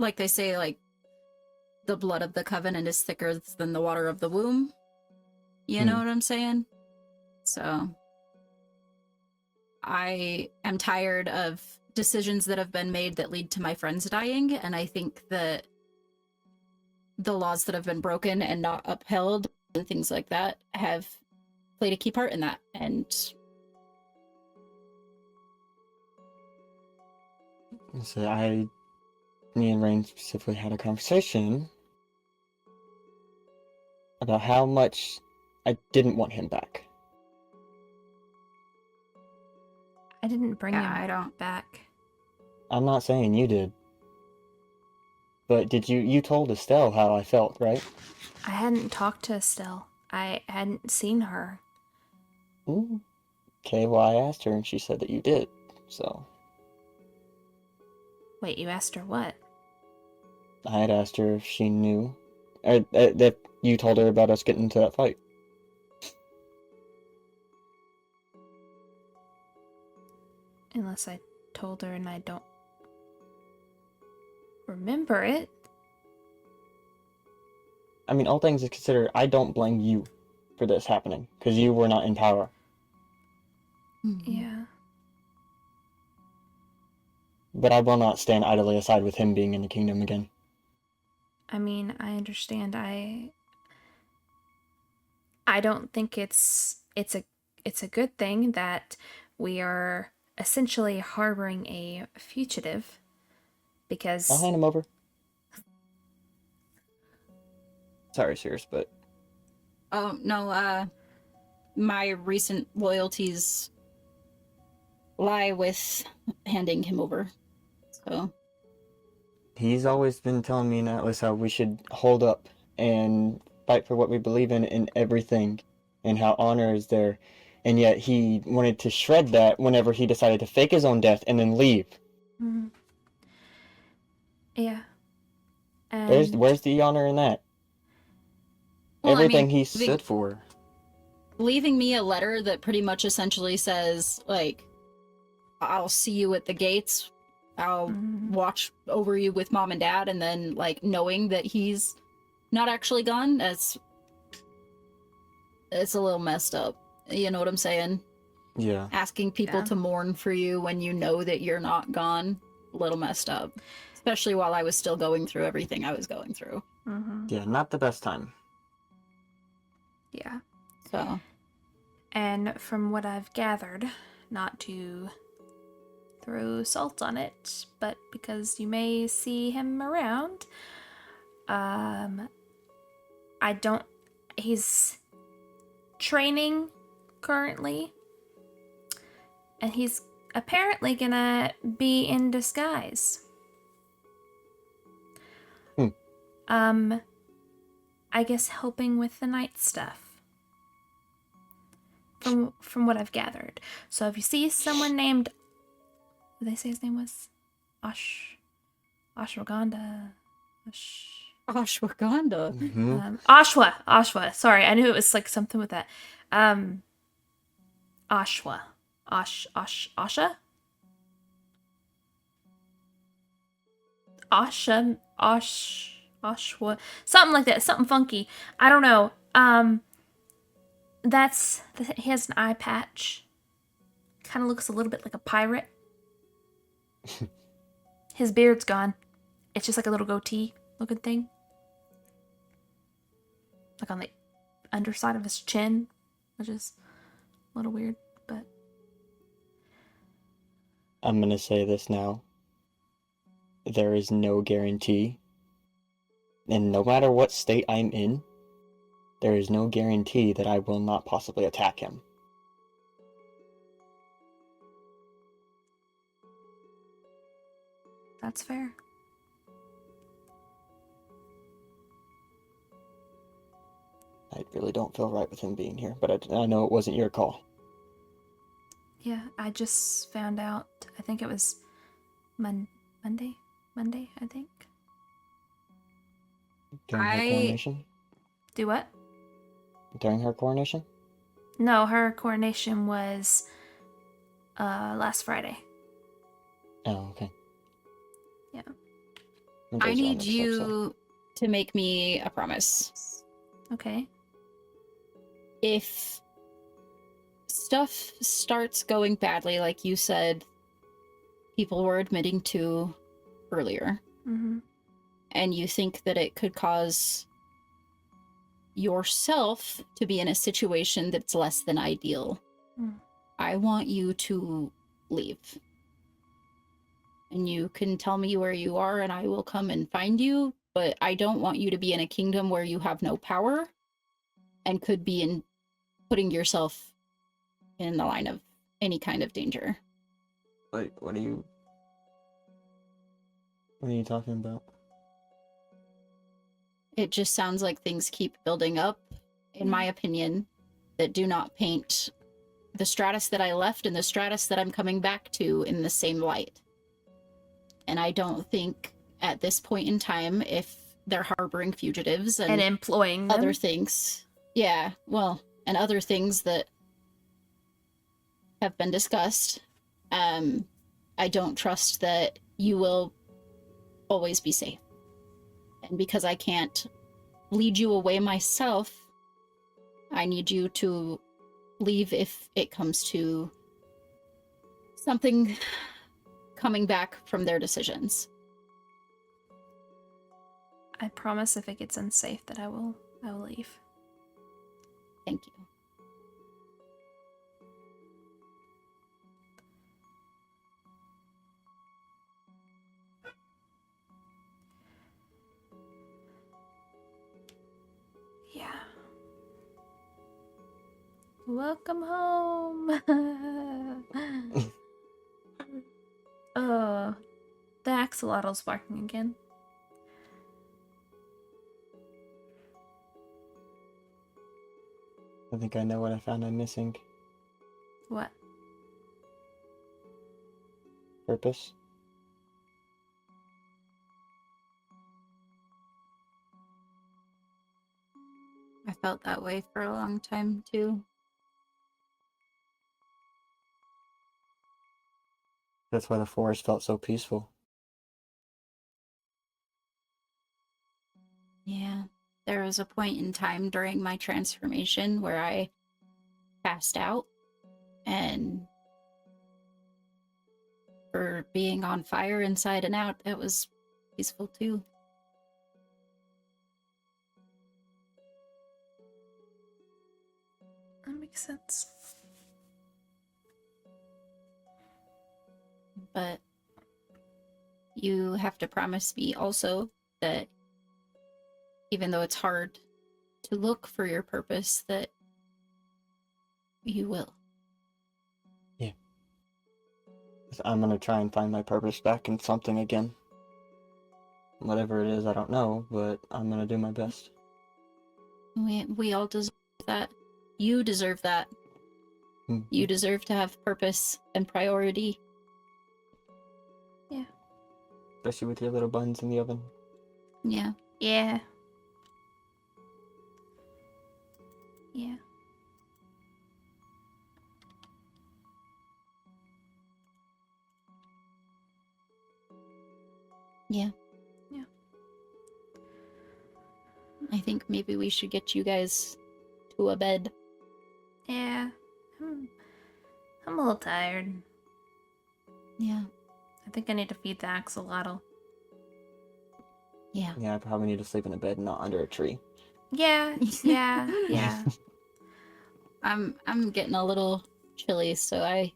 Speaker 2: like they say, like, the blood of the covenant is thicker than the water of the womb. You know what I'm saying? So I am tired of decisions that have been made that lead to my friends dying, and I think that the laws that have been broken and not upheld and things like that have played a key part in that. And
Speaker 4: So me and Rayne specifically had a conversation about how much I didn't want him back.
Speaker 1: I didn't bring
Speaker 2: Yeah,
Speaker 1: him
Speaker 2: I don't-
Speaker 1: back.
Speaker 4: I'm not saying you did. But you told Estelle how I felt, right?
Speaker 1: I hadn't talked to Estelle. I hadn't seen her.
Speaker 4: Okay, well, I asked her and she said that you did, so.
Speaker 1: Wait, you asked her what?
Speaker 4: I had asked her if she knew, or that you told her about us getting into that fight.
Speaker 1: Unless I told her and I don't remember it.
Speaker 4: I mean, all things considered, I don't blame you for this happening, because you were not in power.
Speaker 1: Yeah.
Speaker 4: But I will not stand idly aside with him being in the kingdom again.
Speaker 1: I mean, I understand. I don't think it's a good thing that we are essentially harboring a fugitive, because
Speaker 4: I'll hand him over. Sorry, Cirrus, but
Speaker 2: Oh, no, my recent loyalties lie with handing him over. So
Speaker 4: he's always been telling me and Atlas how we should hold up and fight for what we believe in everything, and how honor is there. And yet he wanted to shred that whenever he decided to fake his own death and then leave.
Speaker 1: Mhm. Yeah. And
Speaker 4: Where's the honor in that?
Speaker 2: Well, I
Speaker 4: Everything
Speaker 2: mean,
Speaker 4: he stood for.
Speaker 2: leaving me a letter that pretty much essentially says, like, I'll see you at the gates, I'll watch over you with mom and dad, and then, like, knowing that he's not actually gone, that's it's a little messed up. You know what I'm saying?
Speaker 4: Yeah.
Speaker 2: Asking people
Speaker 1: Yeah.
Speaker 2: to mourn for you when you know that you're not gone, a little messed up. Especially while I was still going through everything I was going through.
Speaker 1: Mm-hmm.
Speaker 4: Yeah, not the best time.
Speaker 1: Yeah.
Speaker 2: So,
Speaker 1: And from what I've gathered, not to throw salt on it, but because you may see him around, I don't. He's training currently, and he's apparently gonna be in disguise.
Speaker 4: Hmm.
Speaker 1: I guess helping with the night stuff. From what I've gathered. So if you see someone named, what did they say his name was? Ashwagandha.
Speaker 2: ashwagandha.
Speaker 4: Mm-hmm.
Speaker 1: Ashwa. Sorry, I knew it was like something with that. Ashwa. Asha? Ashwa. Something like that. Something funky. I don't know. He has an eye patch. Kind of looks a little bit like a pirate. His beard's gone. It's just like a little goatee looking thing. Like on the underside of his chin, which is a little weird, but
Speaker 4: I'm gonna say this now. There is no guarantee, and no matter what state I'm in, there is no guarantee that I will not possibly attack him.
Speaker 1: that's fair.
Speaker 4: I really don't feel right with him being here, but I know it wasn't your call.
Speaker 1: Yeah, I just found out. I think it was Monday, I think.
Speaker 4: During her coronation?
Speaker 1: Do what?
Speaker 4: During her coronation?
Speaker 1: No, her coronation was last Friday.
Speaker 4: Oh, okay.
Speaker 1: Yeah.
Speaker 2: I need you to make me a promise.
Speaker 1: Okay.
Speaker 2: If stuff starts going badly, like you said, people were admitting to earlier,
Speaker 1: Mm-hmm.
Speaker 2: and you think that it could cause yourself to be in a situation that's less than ideal, I want you to leave. And you can tell me where you are and I will come and find you, but I don't want you to be in a kingdom where you have no power and could be in putting yourself in the line of any kind of danger.
Speaker 4: Wait, what are you talking about?
Speaker 2: It just sounds like things keep building up, in my opinion, that do not paint the Stratus that I left and the Stratus that I'm coming back to in the same light. And I don't think at this point in time, if they're harboring fugitives and
Speaker 1: employing them.
Speaker 2: Other things, yeah, well, and other things that have been discussed, I don't trust that you will always be safe. And because I can't lead you away myself, I need you to leave if it comes to something coming back from their decisions.
Speaker 1: I promise if it gets unsafe that I will leave.
Speaker 2: Thank you.
Speaker 1: Yeah. Welcome home. Oh, the axolotl's barking again.
Speaker 4: I think I know what I found I'm missing.
Speaker 1: What?
Speaker 4: Purpose?
Speaker 2: I felt that way for a long time, too.
Speaker 4: That's why the forest felt so peaceful.
Speaker 2: Yeah. there was a point in time during my transformation where I passed out, and for being on fire inside and out, it was peaceful too.
Speaker 1: That makes sense.
Speaker 2: But you have to promise me also that even though it's hard to look for your purpose, that you will.
Speaker 4: Yeah. I'm gonna try and find my purpose back in something again. Whatever it is, I don't know, but I'm gonna do my best.
Speaker 2: We all deserve that. You deserve that. You deserve to have purpose and priority.
Speaker 1: Yeah.
Speaker 4: Especially with your little buns in the oven.
Speaker 2: Yeah.
Speaker 1: Yeah. Yeah.
Speaker 2: Yeah.
Speaker 1: Yeah.
Speaker 2: I think maybe we should get you guys to a bed.
Speaker 1: Yeah. I'm a little tired.
Speaker 2: Yeah.
Speaker 1: I think I need to feed the axolotl.
Speaker 2: Yeah.
Speaker 4: Yeah, I probably need to sleep in a bed, not under a tree.
Speaker 1: Yeah. Yeah. Yeah.
Speaker 2: I'm getting a little chilly, so I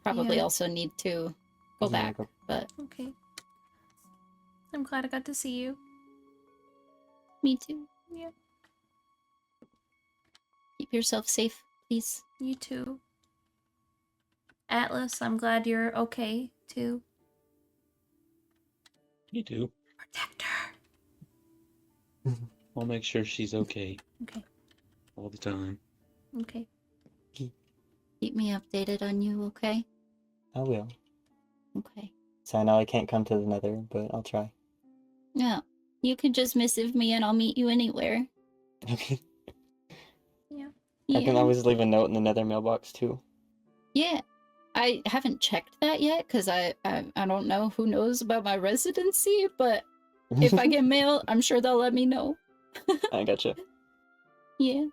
Speaker 2: probably
Speaker 1: Yeah.
Speaker 2: also need to go
Speaker 4: Yeah,
Speaker 2: back.
Speaker 4: go-
Speaker 2: But
Speaker 1: Okay. I'm glad I got to see you.
Speaker 2: me too.
Speaker 1: Yeah.
Speaker 2: Keep yourself safe, please.
Speaker 1: You too. Atlas, I'm glad you're okay too.
Speaker 3: You do.
Speaker 1: Protect her.
Speaker 3: I'll make sure she's okay
Speaker 1: Okay.
Speaker 3: all the time.
Speaker 1: Okay.
Speaker 2: Keep me updated on you, okay?
Speaker 4: I will.
Speaker 2: Okay.
Speaker 4: So I know I can't come to the Nether, but I'll try.
Speaker 2: Yeah. You can just missive me and I'll meet you anywhere.
Speaker 4: Okay.
Speaker 1: Yeah.
Speaker 4: I can always leave a note in the Nether mailbox too.
Speaker 2: Yeah. I haven't checked that yet because I don't know who knows about my residency, but if I get mail, I'm sure they'll let me know.
Speaker 4: I gotcha.
Speaker 2: Yeah.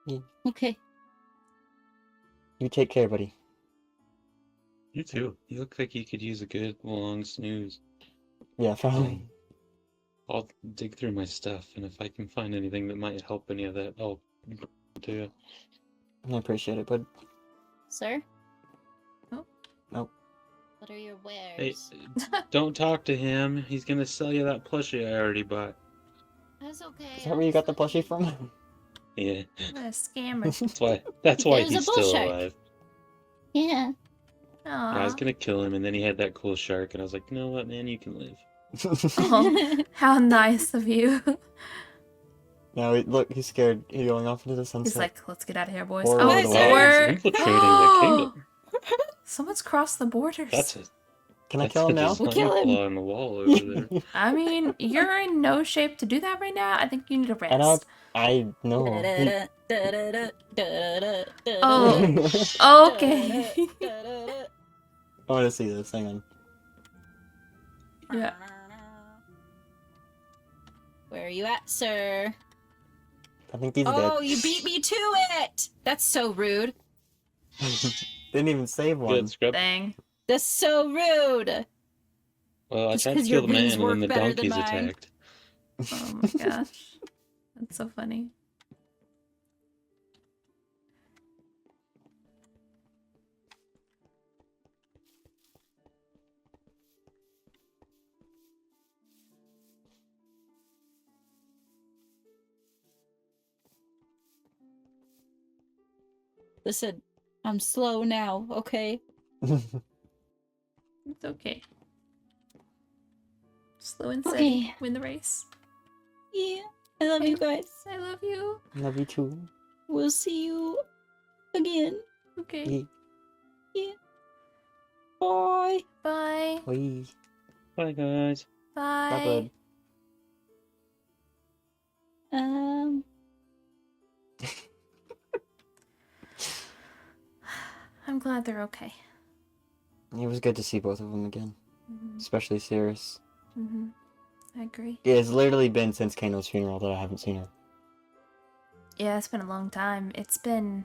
Speaker 4: Yeah.
Speaker 2: Okay.
Speaker 4: You take care, buddy.
Speaker 3: You too. You look like you could use a good long snooze.
Speaker 4: Yeah, probably.
Speaker 3: I'll dig through my stuff, and if I can find anything that might help any of that, I'll do it.
Speaker 4: I appreciate it, bud.
Speaker 2: Sir?
Speaker 1: Oh.
Speaker 4: Nope.
Speaker 2: What are your
Speaker 3: Hey,
Speaker 2: wares?
Speaker 3: don't talk to him. He's gonna sell you that plushie I already bought.
Speaker 2: That's okay.
Speaker 4: Is that where you got the plushie from?
Speaker 3: Yeah,
Speaker 1: What a scammer.
Speaker 3: that's why
Speaker 2: There's a
Speaker 3: he's
Speaker 2: bull
Speaker 3: still
Speaker 2: shark.
Speaker 3: alive.
Speaker 2: Yeah.
Speaker 3: Yeah, I was
Speaker 1: Aww.
Speaker 3: gonna kill him, and then he had that cool shark, and I was like, you know what, man, you can live.
Speaker 1: Oh, how nice of you.
Speaker 4: Now, look, he's scared. He's going off into the sunset.
Speaker 1: He's like, let's get out of here, boys.
Speaker 4: Or
Speaker 1: Oh,
Speaker 4: the
Speaker 3: Wow,
Speaker 4: water.
Speaker 3: he's infiltrating the kingdom.
Speaker 1: Someone's crossed the borders.
Speaker 3: That's a
Speaker 4: Can I
Speaker 3: that's
Speaker 4: kill
Speaker 3: a
Speaker 4: him now?
Speaker 3: design
Speaker 2: Kill him.
Speaker 3: flaw on the wall over there.
Speaker 1: I mean, you're in no shape to do that right now. I think you need a rest.
Speaker 4: And I know.
Speaker 1: Oh, okay.
Speaker 4: I want to see this. Hang on.
Speaker 1: Yeah.
Speaker 2: Where are you at, sir?
Speaker 4: I think he's
Speaker 2: Oh,
Speaker 4: dead.
Speaker 2: you beat me to it! That's so rude.
Speaker 4: Didn't even save one.
Speaker 3: Good scrub.
Speaker 1: Dang.
Speaker 2: That's so rude.
Speaker 3: Well, I
Speaker 2: Just
Speaker 3: tried to
Speaker 2: 'cause your
Speaker 3: kill the man,
Speaker 2: wings
Speaker 3: and then
Speaker 2: work
Speaker 3: the
Speaker 2: better than
Speaker 3: donkeys
Speaker 2: mine.
Speaker 3: attacked.
Speaker 1: Oh my gosh. That's so funny.
Speaker 2: Listen, I'm slow now, okay?
Speaker 1: It's okay. Slow and steady.
Speaker 2: Okay.
Speaker 1: Win the race.
Speaker 2: Yeah, I love you guys.
Speaker 1: I love you.
Speaker 4: Love you too.
Speaker 2: We'll see you again.
Speaker 1: Okay.
Speaker 4: Yeah.
Speaker 2: Bye.
Speaker 1: Bye.
Speaker 4: Bye.
Speaker 3: Bye, guys.
Speaker 1: Bye.
Speaker 4: Bye, bud.
Speaker 1: I'm glad they're okay.
Speaker 4: It was good to see both of them again.
Speaker 1: Mm-hmm.
Speaker 4: Especially Cirrus.
Speaker 1: Mm-hmm. I agree.
Speaker 4: It's literally been since Kano's funeral that I haven't seen her.
Speaker 1: Yeah, it's been a long time. It's been...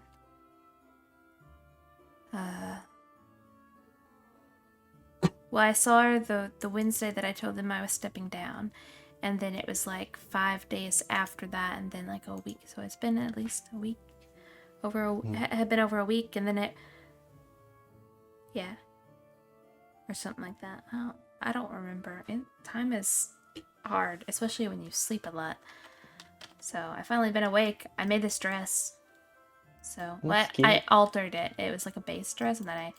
Speaker 1: Well, I saw her the Wednesday that I told them I was stepping down. And then it was like 5 days after that, and then like a week. So it's been at least a week. Had been over a week, and then it... Yeah. Or something like that. I don't remember. Time is hard, especially when you sleep a lot. So I finally been awake. I made this dress. So I altered it. It was like a base dress, and then I...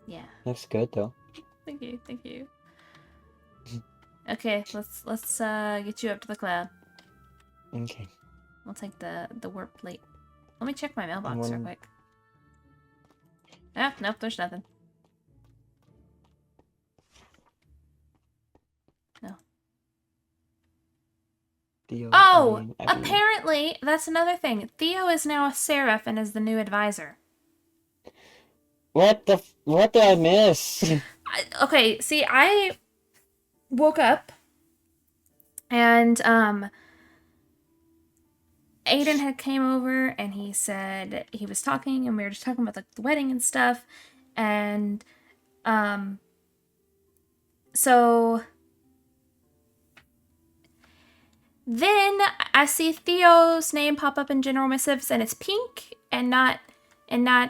Speaker 1: Yeah.
Speaker 4: Looks good though.
Speaker 1: Thank you, thank you. Okay, let's get you up to the cloud.
Speaker 4: Okay.
Speaker 1: We'll take the warp plate. Let me check my mailbox real quick. Oh, nope, there's nothing. No.
Speaker 4: Theo,
Speaker 1: Oh!
Speaker 4: I mean,
Speaker 1: Apparently, that's another thing. Theo is now a seraph and is the new advisor.
Speaker 4: what did I miss?
Speaker 1: Okay, see, I woke up and Aiden had came over and he said he was talking and we were just talking about like the wedding and stuff, and so then I see Theo's name pop up in general missives and it's pink and not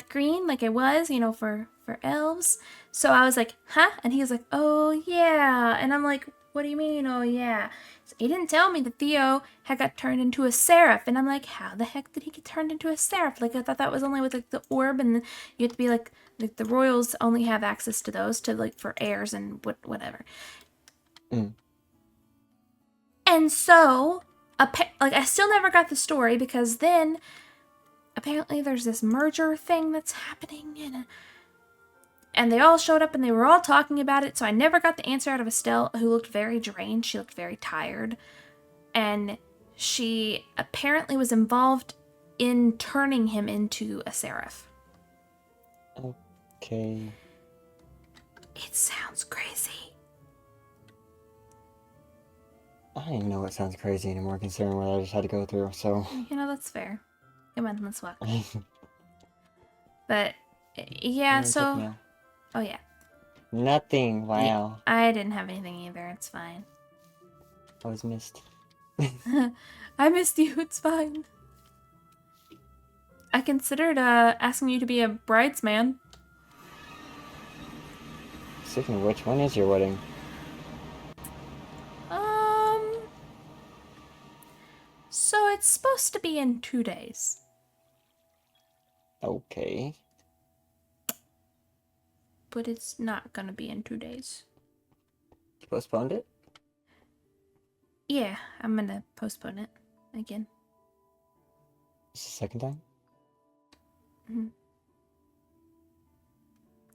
Speaker 1: green like it was, you know, for elves. So I was like, huh? And he was like, oh yeah. And I'm like, what do you mean, oh yeah? So he didn't tell me that Theo had got turned into a seraph. And I'm like, how the heck did he get turned into a seraph? Like, I thought that was only with like the orb, and you have to be like the royals only have access to those to like for heirs and whatever. And so, like, I still never got the story, because then apparently there's this merger thing that's happening, and they all showed up and they were all talking about it. So I never got the answer out of Estelle, who looked very drained. She looked very tired, and she apparently was involved in turning him into a seraph.
Speaker 4: Okay.
Speaker 1: It sounds crazy.
Speaker 4: I don't even know what sounds crazy anymore, considering what I just had to go through, so...
Speaker 1: You know, that's fair. Come on, let's walk. But, yeah, so... Oh, yeah.
Speaker 4: Nothing, wow.
Speaker 1: Yeah, I didn't have anything either, it's fine.
Speaker 4: I was missed.
Speaker 1: I missed you, it's fine. I considered asking you to be a bridesman.
Speaker 4: Speaking of which, when is your wedding?
Speaker 1: So it's supposed to be in 2 days.
Speaker 4: Okay.
Speaker 1: But it's not gonna be in 2 days.
Speaker 4: You postponed it?
Speaker 1: Yeah, I'm gonna postpone it again.
Speaker 4: This is the second time?
Speaker 1: Mm-hmm.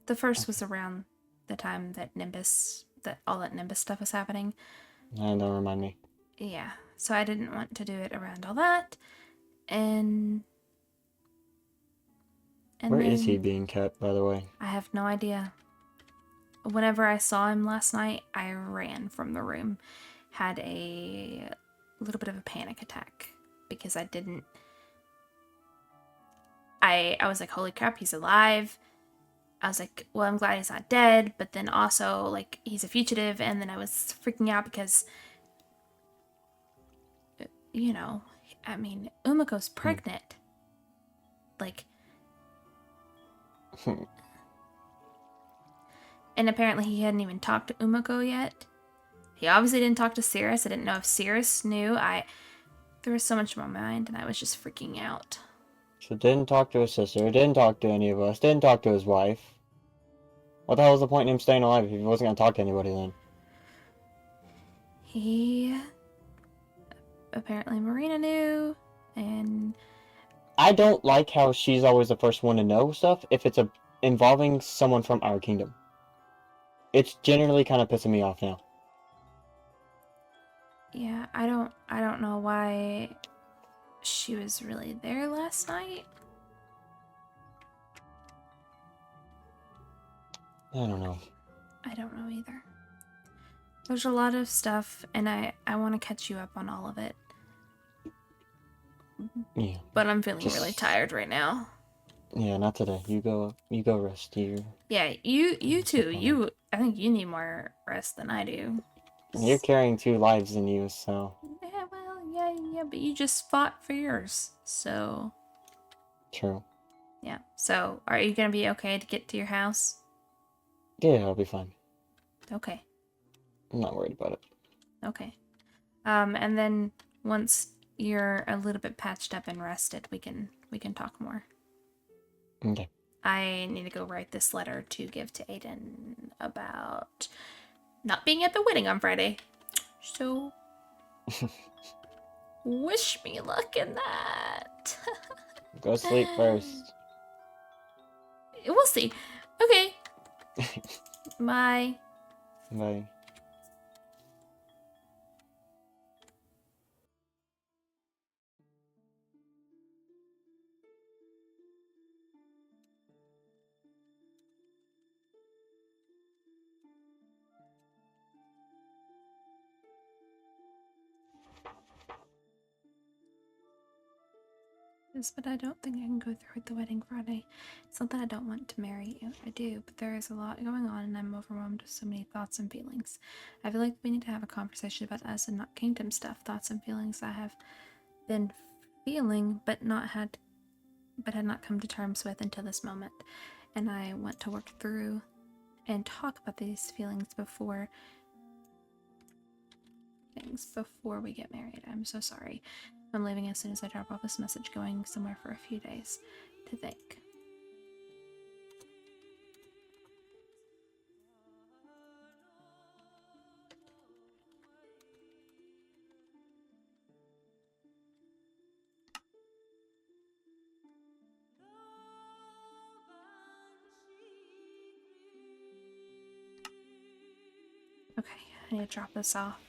Speaker 1: The first was around the time that all that Nimbus stuff was happening.
Speaker 4: Don't remind me.
Speaker 1: Yeah, so I didn't want to do it around all that, and
Speaker 4: Where is he being kept, by the way?
Speaker 1: I have no idea. Whenever I saw him last night, I ran from the room. Had a little bit of a panic attack because I was like, holy crap, he's alive. I was like, well, I'm glad he's not dead, but then also, like, he's a fugitive, and then I was freaking out because, you know, I mean, Umako's pregnant. Like, and apparently he hadn't even talked to Umako yet. He obviously didn't talk to Cirrus. I didn't know if Cirrus knew. There was so much in my mind, and I was just freaking out.
Speaker 4: So didn't talk to his sister, didn't talk to any of us, didn't talk to his wife. What the hell was the point in him staying alive if he wasn't going to talk to anybody then?
Speaker 1: He... Apparently Marina knew, and...
Speaker 4: I don't like how she's always the first one to know stuff if it's involving someone from our kingdom. It's generally kind of pissing me off now.
Speaker 1: Yeah, I don't know why she was really there last night.
Speaker 4: I don't know.
Speaker 1: I don't know either. There's a lot of stuff, and I want to catch you up on all of it.
Speaker 4: Yeah.
Speaker 1: But I'm feeling
Speaker 4: Just-
Speaker 1: really tired right now.
Speaker 4: Yeah, not today. You go rest.
Speaker 1: Yeah, you too. I think you need more rest than I do.
Speaker 4: You're carrying 2 lives in you, so.
Speaker 1: Yeah, well, yeah, but you just fought for yours, so
Speaker 4: True.
Speaker 1: yeah. So, are you gonna be okay to get to your house?
Speaker 4: Yeah, I'll be fine.
Speaker 1: Okay,
Speaker 4: I'm not worried about it.
Speaker 1: okay. And then once you're a little bit patched up and rested, we can talk more.
Speaker 4: Okay.
Speaker 1: I need to go write this letter to give to Aiden about not being at the wedding on Friday. So, wish me luck in that.
Speaker 4: Go sleep first.
Speaker 1: We'll see. Okay. Bye.
Speaker 4: Bye.
Speaker 1: Yes, but I don't think I can go through with the wedding Friday. It's not that I don't want to marry you. I do, but there is a lot going on and I'm overwhelmed with so many thoughts and feelings. I feel like we need to have a conversation about us and not kingdom stuff. Thoughts and feelings I have been feeling but had not come to terms with until this moment. And I want to work through and talk about these feelings before we get married. I'm so sorry. I'm leaving as soon as I drop off this message, going somewhere for a few days to think. Okay, I need to drop this off.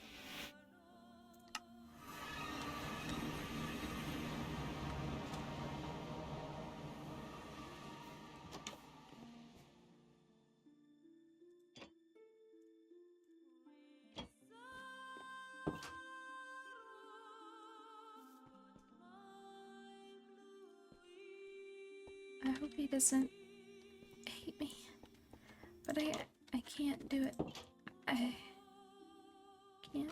Speaker 1: I hope he doesn't hate me, but I can't do it. I can't.